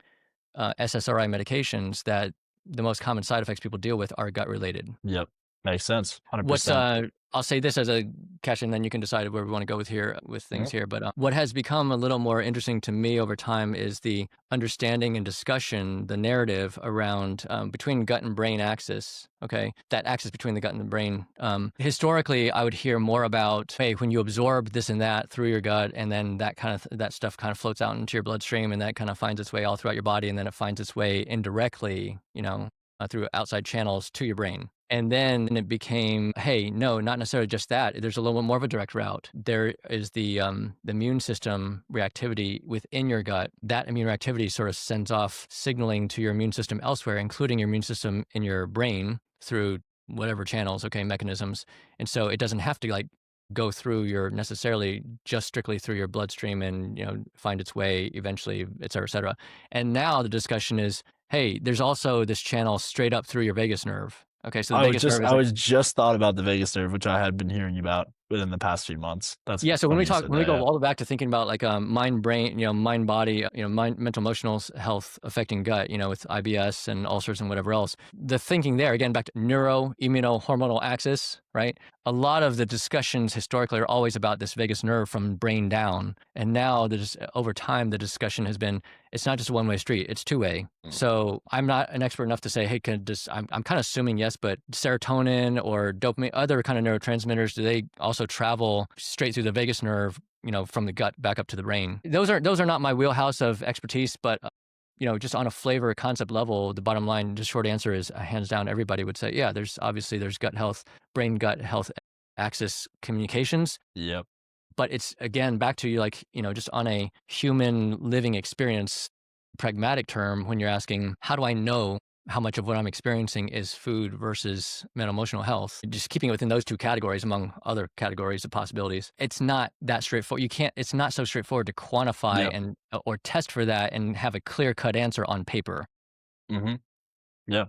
SSRI medications, that the most common side effects people deal with are gut related. Yep. Makes sense. What's 100%. I'll say this as a catch, and then you can decide where we want to go with things here. But what has become a little more interesting to me over time is the understanding and discussion, the narrative around between gut and brain axis. Okay, that axis between the gut and the brain. Historically, I would hear more about, hey, when you absorb this and that through your gut, and then that stuff kind of floats out into your bloodstream, and that kind of finds its way all throughout your body, and then it finds its way indirectly, through outside channels to your brain. And then it became, hey, no, not necessarily just that. There's a little bit more of a direct route. There is the immune system reactivity within your gut. That immune reactivity sort of sends off signaling to your immune system elsewhere, including your immune system in your brain through whatever channels, okay, mechanisms. And so it doesn't have to like go through your necessarily just strictly through your bloodstream and find its way eventually, et cetera, et cetera. And now the discussion is, hey, there's also this channel straight up through your vagus nerve. Okay, so the vagus nerve is I like, was just thought about the vagus nerve, which I had been hearing about within the past few months. That's yeah. So funny you said when we that. go Yeah. all the way back to thinking about like mind, brain, mind, body, mind, mental, emotional health affecting gut, with IBS and ulcers and whatever else. The thinking there again back to neuro, immuno, hormonal axis, right? A lot of the discussions historically are always about this vagus nerve from brain down, and now over time the discussion has been it's not just a one-way street; it's two-way. So I'm not an expert enough to say, hey, I'm kind of assuming yes, but serotonin or dopamine, other kind of neurotransmitters, do they also travel straight through the vagus nerve, from the gut back up to the brain? Those are not my wheelhouse of expertise, but just on a flavor concept level, the bottom line, just short answer is hands down, everybody would say, yeah, there's gut health, brain gut health axis communications. Yep. But it's again, back to you, like, just on a human living experience, pragmatic term, when you're asking, how do I know how much of what I'm experiencing is food versus mental emotional health? Just keeping it within those two categories among other categories of possibilities. It's not that straightforward. It's not so straightforward to quantify Yep. and or test for that and have a clear cut answer on paper. Mm-hmm. Yeah.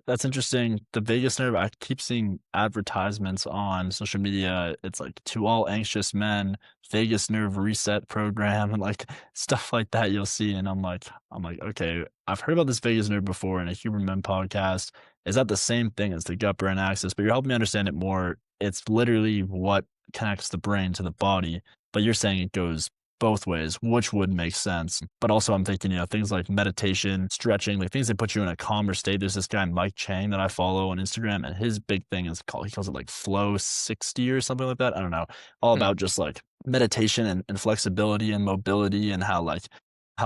That's interesting. The vagus nerve, I keep seeing advertisements on social media. It's like to all anxious men, vagus nerve reset program and like stuff like that you'll see. And I'm like, okay, I've heard about this vagus nerve before in a Human Men podcast. Is that the same thing as the gut brain axis? But you're helping me understand it more. It's literally what connects the brain to the body. But you're saying it goes both ways, which would make sense. But also I'm thinking, things like meditation, stretching, like things that put you in a calmer state. There's this guy, Mike Chang, that I follow on Instagram, and his big thing is he calls it like Flow 60 or something like that. I don't know. All Hmm. about just like meditation and flexibility and mobility, and how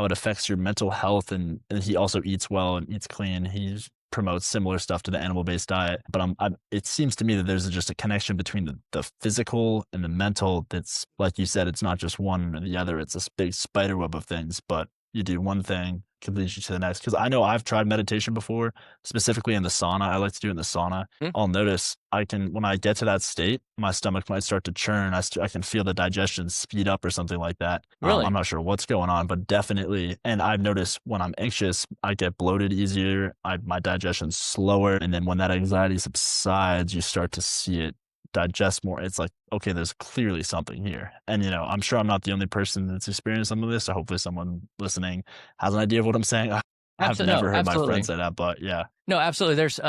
it affects your mental health. And he also eats well and eats clean. He promotes similar stuff to the animal-based diet. But it seems to me that there's just a connection between the physical and the mental. That's, like you said, it's not just one or the other. It's this big spider web of things. But you do one thing, could lead you to the next. Because I know I've tried meditation before, specifically in the sauna. I like to do it in the sauna. Hmm. I'll notice when I get to that state, my stomach might start to churn. I can feel the digestion speed up or something like that. I'm Really? not sure what's going on, but definitely. And I've noticed when I'm anxious, I get bloated easier. My digestion's slower. And then when that anxiety subsides, you start to see it digest more. It's like, okay, there's clearly something here. And, I'm sure I'm not the only person that's experienced some of this. So hopefully someone listening has an idea of what I'm saying. I've Absolutely. No, never heard my friend absolutely. say that, but yeah. No, absolutely. There's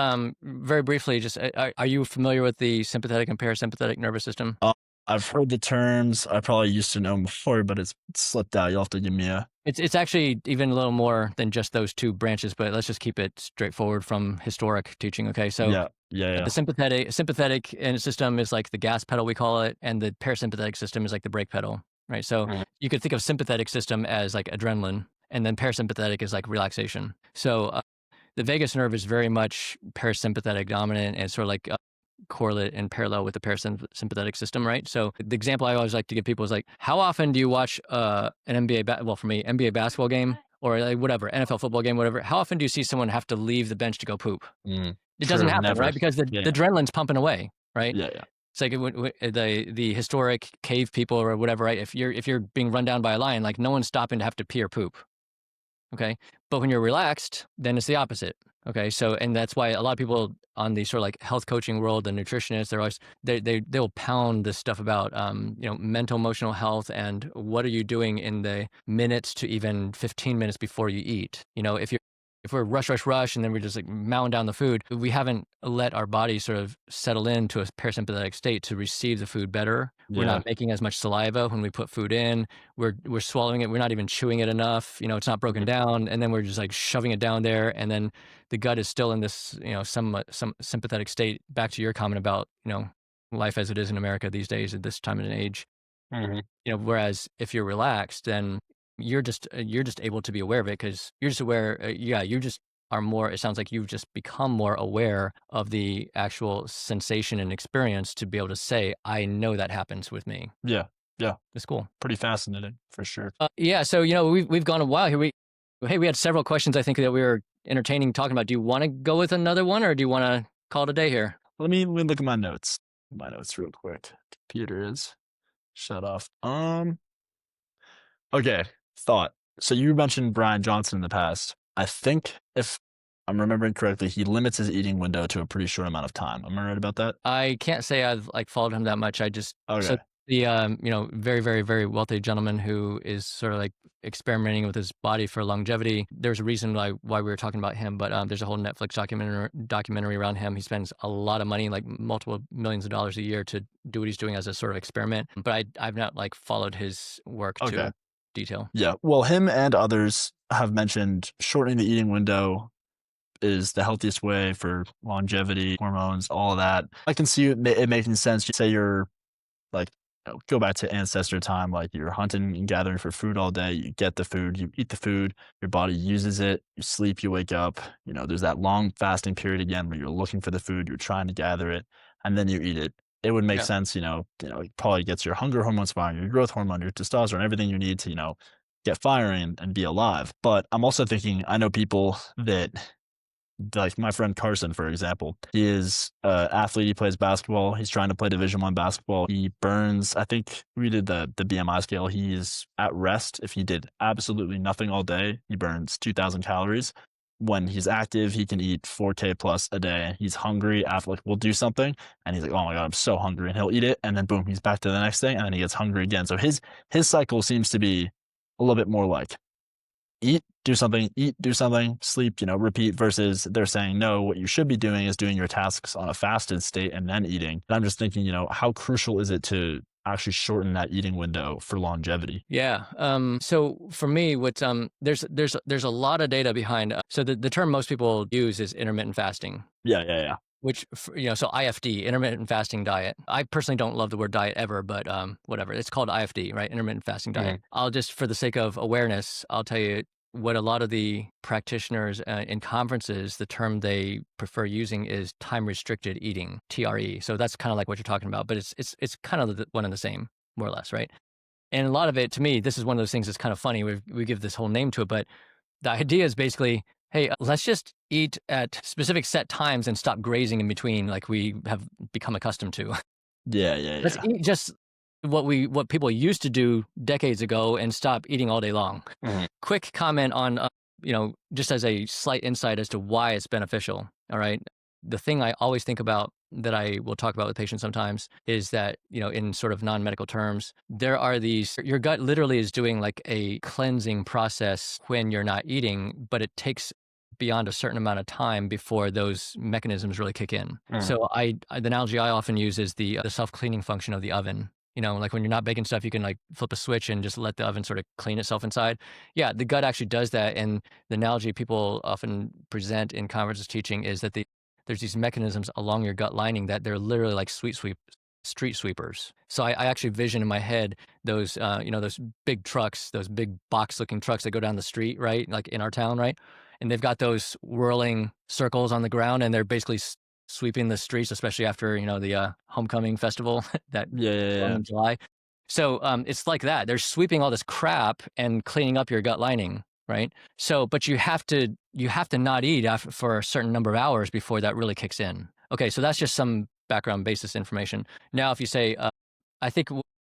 very briefly, just are you familiar with the sympathetic and parasympathetic nervous system? Uh, I've heard the terms. I probably used to know before, but it's slipped out. You'll have to give me a. It's actually even a little more than just those two branches, but let's just keep it straightforward from historic teaching. Okay, so Yeah, yeah, the yeah. sympathetic system is like the gas pedal, we call it, and the parasympathetic system is like the brake pedal, right? So Mhm. you could think of sympathetic system as like adrenaline, and then parasympathetic is like relaxation. So the vagus nerve is very much parasympathetic dominant and sort of like correlate and parallel with the parasympathetic system, right? So the example I always like to give people is like, how often do you watch an well, for me, NBA basketball game or like whatever, NFL football game, whatever? How often do you see someone have to leave the bench to go poop? It doesn't True, happen, never. right? Because Yeah, the yeah, adrenaline's pumping away, right? yeah, yeah. It's like the historic cave people or whatever, right? If you're being run down by a lion, like no one's stopping to have to pee or poop. Okay. But when you're relaxed, then it's the opposite. Okay. So, and that's why a lot of people on the sort of like health coaching world, the nutritionists, they're always, they'll pound this stuff about, mental, emotional health and what are you doing in the minutes to even 15 minutes before you eat? If we're rush, and then we're just like mowing down the food, we haven't let our body sort of settle into a parasympathetic state to receive the food better. We're Yeah. not making as much saliva when we put food in. We're swallowing it. We're not even chewing it enough. It's not broken Mhm. down, and then we're just like shoving it down there, and then the gut is still in this, some sympathetic state. Back to your comment about life as it is in America these days at this time and age. Mhm. Whereas if you're relaxed, then you're just able to be aware of it because you're just aware. Yeah, you just are more. It sounds like you've just become more aware of the actual sensation and experience to be able to say, I know that happens with me. Yeah, yeah. It's cool. Pretty fascinating for sure. Yeah, so we've gone a while here. We had several questions I think that we were entertaining talking about. Do you want to go with another one, or do you want to call it a day here? Let me look at my notes. My notes real quick. Computer is shut off. Okay. Thought. So you mentioned Brian Johnson in the past. I think if I'm remembering correctly, he limits his eating window to a pretty short amount of time. Am I right about that? I can't say I've like followed him that much. I just so Okay. the very very very wealthy gentleman who is sort of like experimenting with his body for longevity. There's a reason why we were talking about him, but there's a whole Netflix documentary around him. He spends a lot of money, like multiple millions of dollars a year, to do what he's doing as a sort of experiment. But I've not like followed his work Okay. to detail. Yeah. Well, him and others have mentioned shortening the eating window is the healthiest way for longevity, hormones, all of that. I can see it making sense. You say you're like, go back to ancestor time, like you're hunting and gathering for food all day. You get the food, you eat the food, your body uses it, you sleep, you wake up. There's that long fasting period again where you're looking for the food, you're trying to gather it, and then you eat it. It would make Yeah. sense, it probably gets your hunger hormones firing, your growth hormone, your testosterone, everything you need to, get firing and be alive. But I'm also thinking, I know people that, like my friend Carson, for example, he is an athlete. He plays basketball. He's trying to play Division I basketball. He burns, I think we did the BMI scale. He's at rest. If he did absolutely nothing all day, he burns 2,000 calories. When he's active, he can eat 4K plus a day. He's hungry after, like, we'll do something, and he's like, "Oh my God, I'm so hungry," and he'll eat it, and then boom, he's back to the next thing, and then he gets hungry again. So his cycle seems to be a little bit more like eat, do something, sleep, repeat, versus they're saying, no, what you should be doing is doing your tasks on a fasted state and then eating. And I'm just thinking, how crucial is it to actually shorten that eating window for longevity. Yeah. So for me, there's a lot of data behind. So the term most people use is intermittent fasting, Yeah, yeah, yeah. which so IFD, intermittent fasting diet. I personally don't love the word diet ever, but whatever. It's called IFD, right? Intermittent fasting diet. I'll just, for the sake of awareness, I'll tell you what a lot of the practitioners in conferences, the term they prefer using is time restricted eating, TRE. So that's kind of like what you're talking about, but it's kind of one and the same, more or less, right? And a lot of it, to me, this is one of those things that's kind of funny. We give this whole name to it, but the idea is basically, hey, let's just eat at specific set times and stop grazing in between, like we have become accustomed to. Yeah, yeah, Let's yeah. eat just what people used to do decades ago and stop eating all day long. Quick comment on, just as a slight insight as to why it's beneficial. All right. The thing I always think about that I will talk about with patients sometimes is that, in sort of non-medical terms, there are your gut literally is doing like a cleansing process when you're not eating, but it takes beyond a certain amount of time before those mechanisms really kick in. So the analogy I often use is the self-cleaning function of the oven. Like when you're not baking stuff, you can like flip a switch and just let the oven sort of clean itself inside. Yeah, the gut actually does that. And the analogy people often present in conferences teaching is that there's these mechanisms along your gut lining that they're literally like street sweepers. So I actually vision in my head those, those big trucks, those big box looking trucks that go down the street, right? Like in our town, right? And they've got those whirling circles on the ground and they're basically sweeping the streets, especially after, the homecoming festival that Yeah, yeah, is on yeah. in July. So it's like that. They're sweeping all this crap and cleaning up your gut lining, right? So, but you have to not eat for a certain number of hours before that really kicks in. Okay, so that's just some background basis information. Now, if you say, I think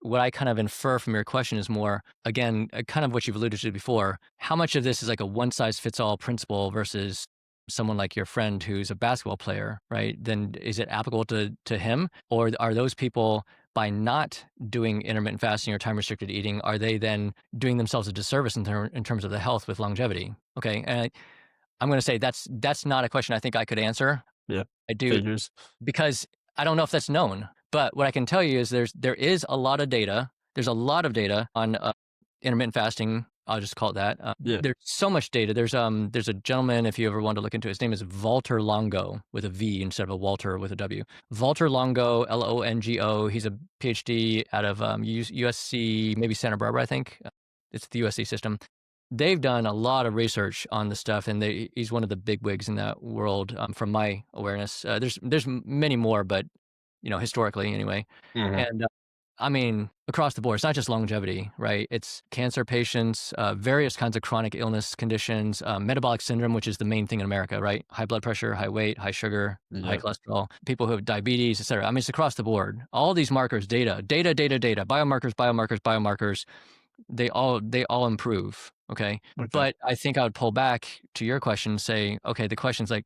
what I kind of infer from your question is more, again, kind of what you've alluded to before. How much of this is like a one size fits all principle versus someone like your friend who's a basketball player, right? Then is it applicable to him? Or are those people, by not doing intermittent fasting or time restricted eating, are they then doing themselves a disservice in terms of the health with longevity? Okay. And I'm going to say that's not a question I think I could answer. Yeah. I do, Figures. because I don't know if that's known. But what I can tell you is there is a lot of data. There's a lot of data on intermittent fasting. I'll just call it that. Yeah. There's so much data. There's a gentleman, if you ever want to look into it, his name is Walter Longo with a V instead of a Walter with a W. Walter Longo, Longo. He's a PhD out of USC, maybe Santa Barbara, I think. It's the USC system. They've done a lot of research on this stuff, and he's one of the big wigs in that world, from my awareness. There's many more, but historically anyway. And I mean, across the board, it's not just longevity, right? It's cancer patients, various kinds of chronic illness conditions, metabolic syndrome, which is the main thing in America, right? High blood pressure, high weight, high sugar, high Yeah. cholesterol, people who have diabetes, et cetera. I mean, it's across the board. All these markers, data, biomarkers, they all improve. Okay. Okay. But I think I would pull back to your question and say, okay, the question's like,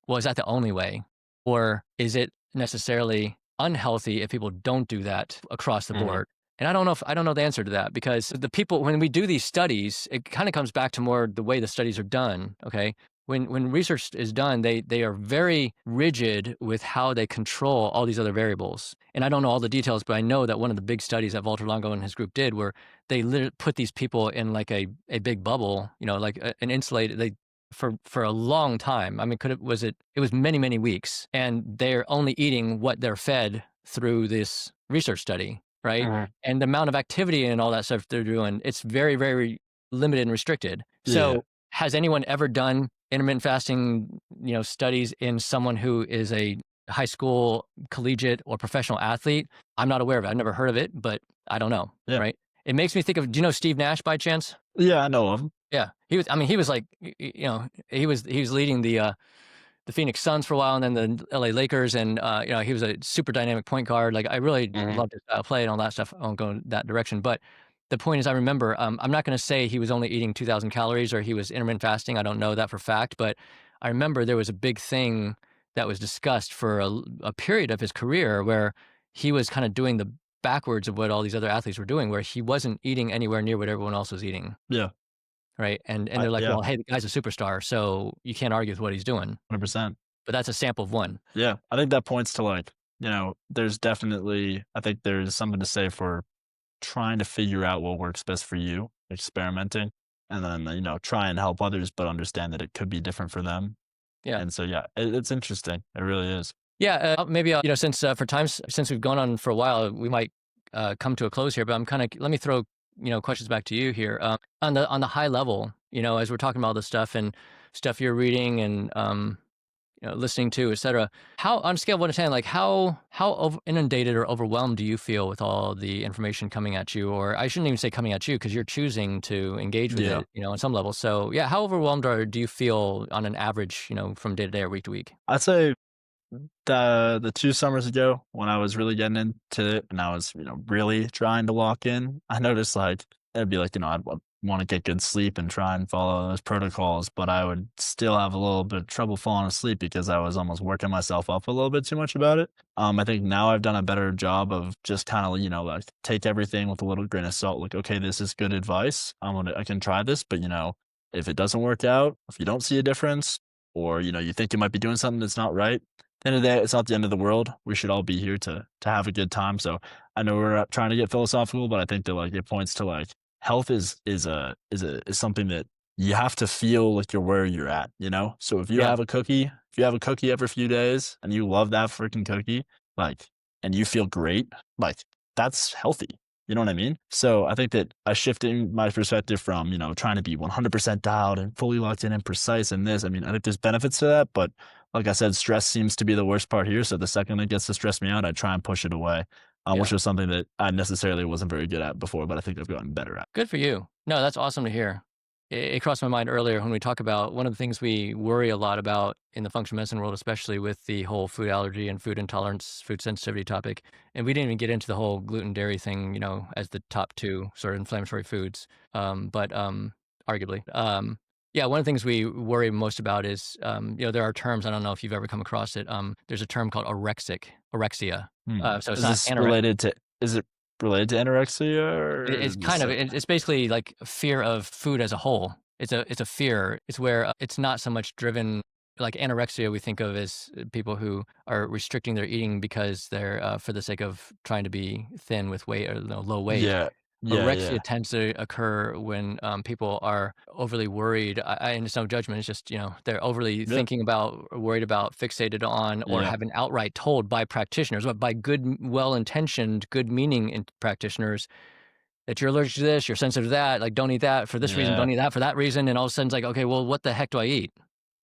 well, is that the only way? Or is it necessarily unhealthy if people don't do that across the board? And I don't know the answer to that, because the people, when we do these studies, it kind of comes back to more the way the studies are done. Okay. When research is done, they are very rigid with how they control all these other variables. And I don't know all the details, but I know that one of the big studies that Walter Longo and his group did, where they literally put these people in like a big bubble, like an insulated, for a long time. I mean, it was many, many weeks, and they're only eating what they're fed through this research study, right? And the amount of activity and all that stuff they're doing, it's very, very limited and restricted. Yeah. So has anyone ever done intermittent fasting, studies in someone who is a high school, collegiate, or professional athlete? I'm not aware of it. I've never heard of it, but I don't know, Yeah. right? It makes me think of, do you know Steve Nash by chance? Yeah, I know of them. Yeah, he was like, he was leading the Phoenix Suns for a while, and then the LA Lakers, and he was a super dynamic point guard. Like, I really loved his play and all that stuff. I won't go in that direction, but the point is, I remember, I'm not going to say he was only eating 2,000 calories or he was intermittent fasting. I don't know that for fact, but I remember there was a big thing that was discussed for a period of his career where he was kind of doing the backwards of what all these other athletes were doing, where he wasn't eating anywhere near what everyone else was eating. Yeah. Right. And they're like, Yeah. well, hey, the guy's a superstar, so you can't argue with what he's doing. 100%. But that's a sample of one. Yeah. I think that points to there's definitely, I think there's something to say for trying to figure out what works best for you, experimenting, and then, try and help others, but understand that it could be different for them. Yeah. And so, yeah, it's interesting. It really is. Yeah, maybe since for times since we've gone on for a while, we might come to a close here. But I'm kind of let me throw questions back to you here on the high level. As we're talking about all this stuff and stuff you're reading and listening to, etc. How on a scale of 1 to 10, like how inundated or overwhelmed do you feel with all the information coming at you? Or I shouldn't even say coming at you because you're choosing to engage with Yeah. it, on some level. So yeah, how overwhelmed do you feel on an average, from day to day or week to week? I'd say the 2 summers ago when I was really getting into it and I was, really trying to lock in, I noticed, like, it'd be like, I'd wanna get good sleep and try and follow those protocols, but I would still have a little bit of trouble falling asleep because I was almost working myself up a little bit too much about it. I think now I've done a better job of just kinda, like, take everything with a little grain of salt, like, "Okay, this is good advice. I can try this, but, if it doesn't work out, if you don't see a difference, or, you think you might be doing something that's not right, end of the day, it's not the end of the world. We should all be here to have a good time. So I know we're not trying to get philosophical, but I think that like it points to like health is something that you have to feel like you're where you're at. So if you Yeah, have a cookie, if you have a cookie every few days and you love that freaking cookie, like and you feel great, like that's healthy. You know what I mean? So I think that I shifting my perspective from, trying to be 100% dialed and fully locked in and precise in this. I mean, I think there's benefits to that, but like I said, stress seems to be the worst part here. So the second it gets to stress me out, I try and push it away, yeah. which was something that I necessarily wasn't very good at before, but I think I've gotten better at. Good for you. No, that's awesome to hear. It crossed my mind earlier when we talk about one of the things we worry a lot about in the functional medicine world, especially with the whole food allergy and food intolerance, food sensitivity topic. And we didn't even get into the whole gluten dairy thing, as the top two sort of inflammatory foods. But arguably, yeah, one of the things we worry most about is, there are terms. I don't know if you've ever come across it. There's a term called orexia. So it's Is not this anorexia. related to, is it related to anorexia or It's is this kind of like, it's basically like fear of food as a whole. It's a fear. It's where it's not so much driven like anorexia we think of as people who are restricting their eating because they're for the sake of trying to be thin with weight or low weight. yeah, yeah, Orexia yeah, tends to occur when people are overly worried. And it's no judgment. It's just they're overly yeah, thinking about, worried about, fixated on, or yeah, have been outright told by practitioners, but by good, well-intentioned, good-meaning practitioners that you're allergic to this, you're sensitive to that, like, don't eat that for this reason, yeah, don't eat that for that reason, and all of a sudden it's like, okay, well, what the heck do I eat?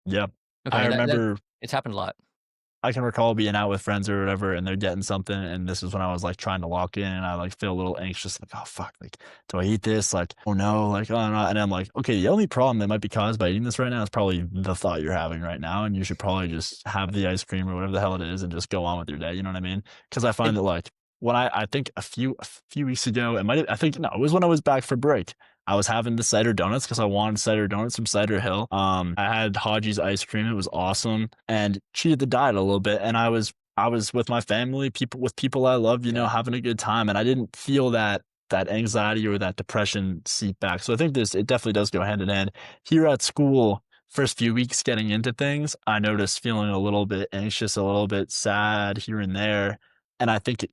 yeah. I Okay, that remember it's happened a lot. I can recall being out with friends or whatever, and they're getting something, and this is when I was, like, trying to lock in, and I, like, feel a little anxious, like, "Oh, fuck, like, do I eat this? Like, oh, no, like, oh, no," and I'm like, "Okay, the only problem that might be caused by eating this right now is probably the thought you're having right now, and you should probably just have the ice cream or whatever the hell it is and just go on with your day," you know what I mean? Because I It find that, like, when I think a few weeks ago, it might have I think no, it was when I was back for break. I was having the cider donuts because I wanted cider donuts from Cider Hill. I had Haji's ice cream, it was awesome, and cheated the diet a little bit, and I was with my family, people I love, yeah, having a good time, and I didn't feel that anxiety or that depression seep back. So I think it definitely does go hand in hand. Here at school, first few weeks getting into things, I noticed feeling a little bit anxious, a little bit sad here and there. And I think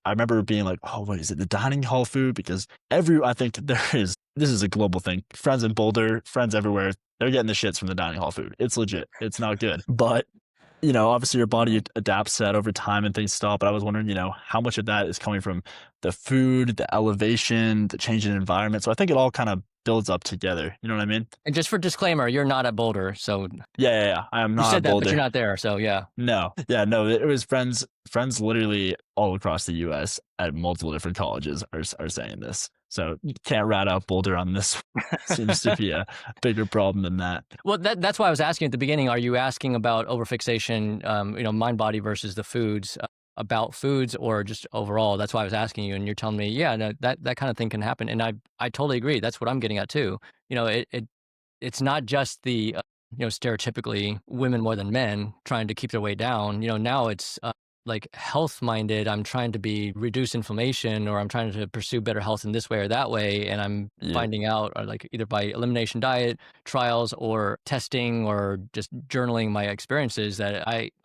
I remember being like, oh, what is it? The dining hall food? Because I think this is a global thing. Friends in Boulder, friends everywhere, they're getting the shits from the dining hall food. It's legit. It's not good. But obviously your body adapts to that over time and things stop. But I was wondering, how much of that is coming from the food, the elevation, the change in environment. So I think it all kind of builds up together. You know what I mean? and just for disclaimer, you're not at Boulder, so Yeah, yeah, yeah. I am you not a said that, but you're Boulder. not there, so yeah. No. Yeah, no, it was friends literally all across the US at multiple different colleges are saying this. So you can't rat out Boulder on this. Seems to be a bigger problem than that. Well, that's why I was asking at the beginning, are you asking about overfixation, mind, body versus the foods, about foods or just overall? That's why I was asking you, and you're telling me, yeah, no, that kind of thing can happen, and I totally agree. That's what I'm getting at too. It's not just the stereotypically women more than men trying to keep their weight down. Now it's like health minded. I'm trying to reduce inflammation, or I'm trying to pursue better health in this way or that way. And I'm finding out, or like either by elimination diet trials or testing or just journaling my experiences, that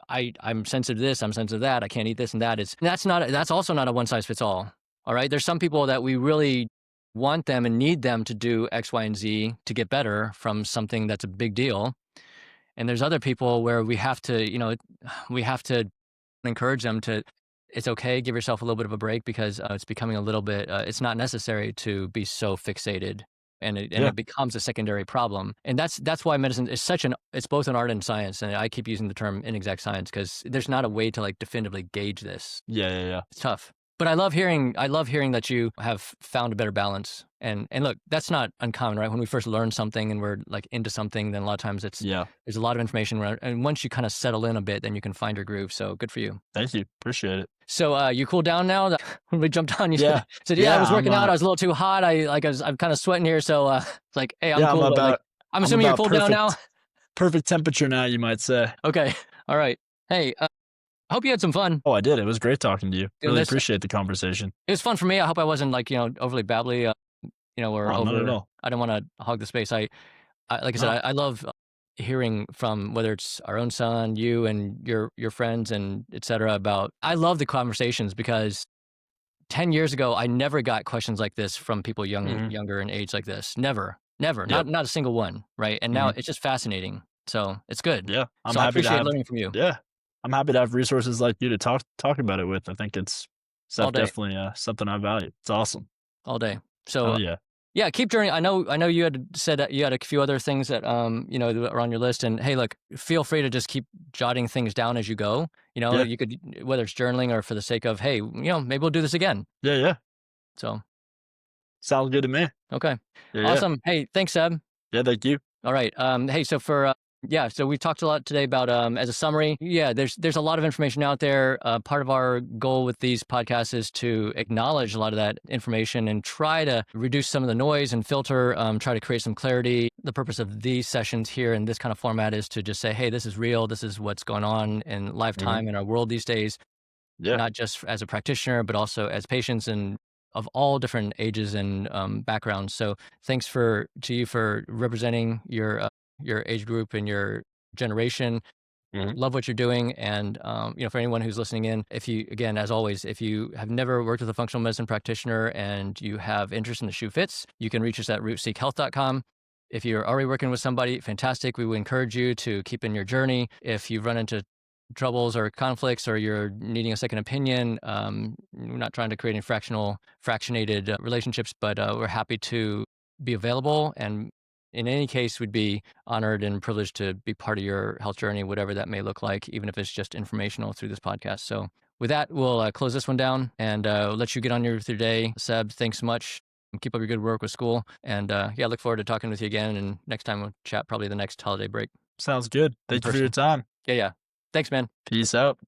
I'm sensitive to this, I'm sensitive to that, I can't eat this and that. That's also not a one size fits all. All right. There's some people that we really want them and need them to do X, Y, and Z to get better from something that's a big deal. And there's other people where we have to encourage them to, it's okay, give yourself a little bit of a break, because it's becoming a little bit, it's not necessary to be so fixated, and it becomes a secondary problem. And that's why medicine is it's both an art and science. And I keep using the term inexact science because there's not a way to like definitively gauge this. Yeah. It's tough. But I love hearing that you have found a better balance. And look, that's not uncommon, right? When we first learn something and we're like into something, then a lot of times there's a lot of information around, and once you kind of settle in a bit, then you can find your groove. So good for you. Thank you. Appreciate it. So you cooled down now? When we jumped on, you said, I was working out. I was a little too hot. I'm kind of sweating here. So it's like, hey, I'm cool. I'm assuming you're cooled down now. Perfect temperature now, you might say. Okay. All right. Hey, I hope you had some fun. Oh, I did. It was great talking to you. Really appreciate the conversation. It was fun for me. I hope I wasn't like, overly babbly, or not at all. I don't want to hog the space. Like I said, I love hearing from, whether it's our own son, you and your friends and et cetera, I love the conversations, because 10 years ago, I never got questions like this from people younger in age like this. Never, not a single one. Right. And now it's just fascinating. So it's good. Yeah. I appreciate learning from you. Yeah. I'm happy to have resources like you to talk about it with. I think it's definitely something I value. It's awesome. All day. So yeah, keep journeying. I know you had said that you had a few other things that that are on your list. And hey, look, feel free to just keep jotting things down as you go. You could, whether it's journaling or for the sake of, hey, maybe we'll do this again. Yeah. So sounds good to me. Okay. Awesome. Yeah. Hey, thanks, Seb. Yeah, thank you. All right. Hey, so so we talked a lot today about, as a summary, there's a lot of information out there. Part of our goal with these podcasts is to acknowledge a lot of that information and try to reduce some of the noise and filter, try to create some clarity. The purpose of these sessions here in this kind of format is to just say, hey, this is real. This is what's going on in lifetime in our world these days. Yeah. Not just as a practitioner, but also as patients and of all different ages and backgrounds. So thanks to you for representing your age group and your generation. Love what you're doing. And, for anyone who's listening in, as always, if you have never worked with a functional medicine practitioner and you have interest in the shoe fits, you can reach us at rootseekhealth.com. If you're already working with somebody, fantastic. We would encourage you to keep in your journey. If you've run into troubles or conflicts, or you're needing a second opinion, we're not trying to create any fractionated relationships, but we're happy to be available. And in any case, we'd be honored and privileged to be part of your health journey, whatever that may look like, even if it's just informational through this podcast. So with that, we'll close this one down and let you get on with your day. Seb, thanks so much. Keep up your good work with school. And look forward to talking with you again. And next time we'll chat, probably the next holiday break. Sounds good. Thank you for your time. Yeah. Thanks, man. Peace out.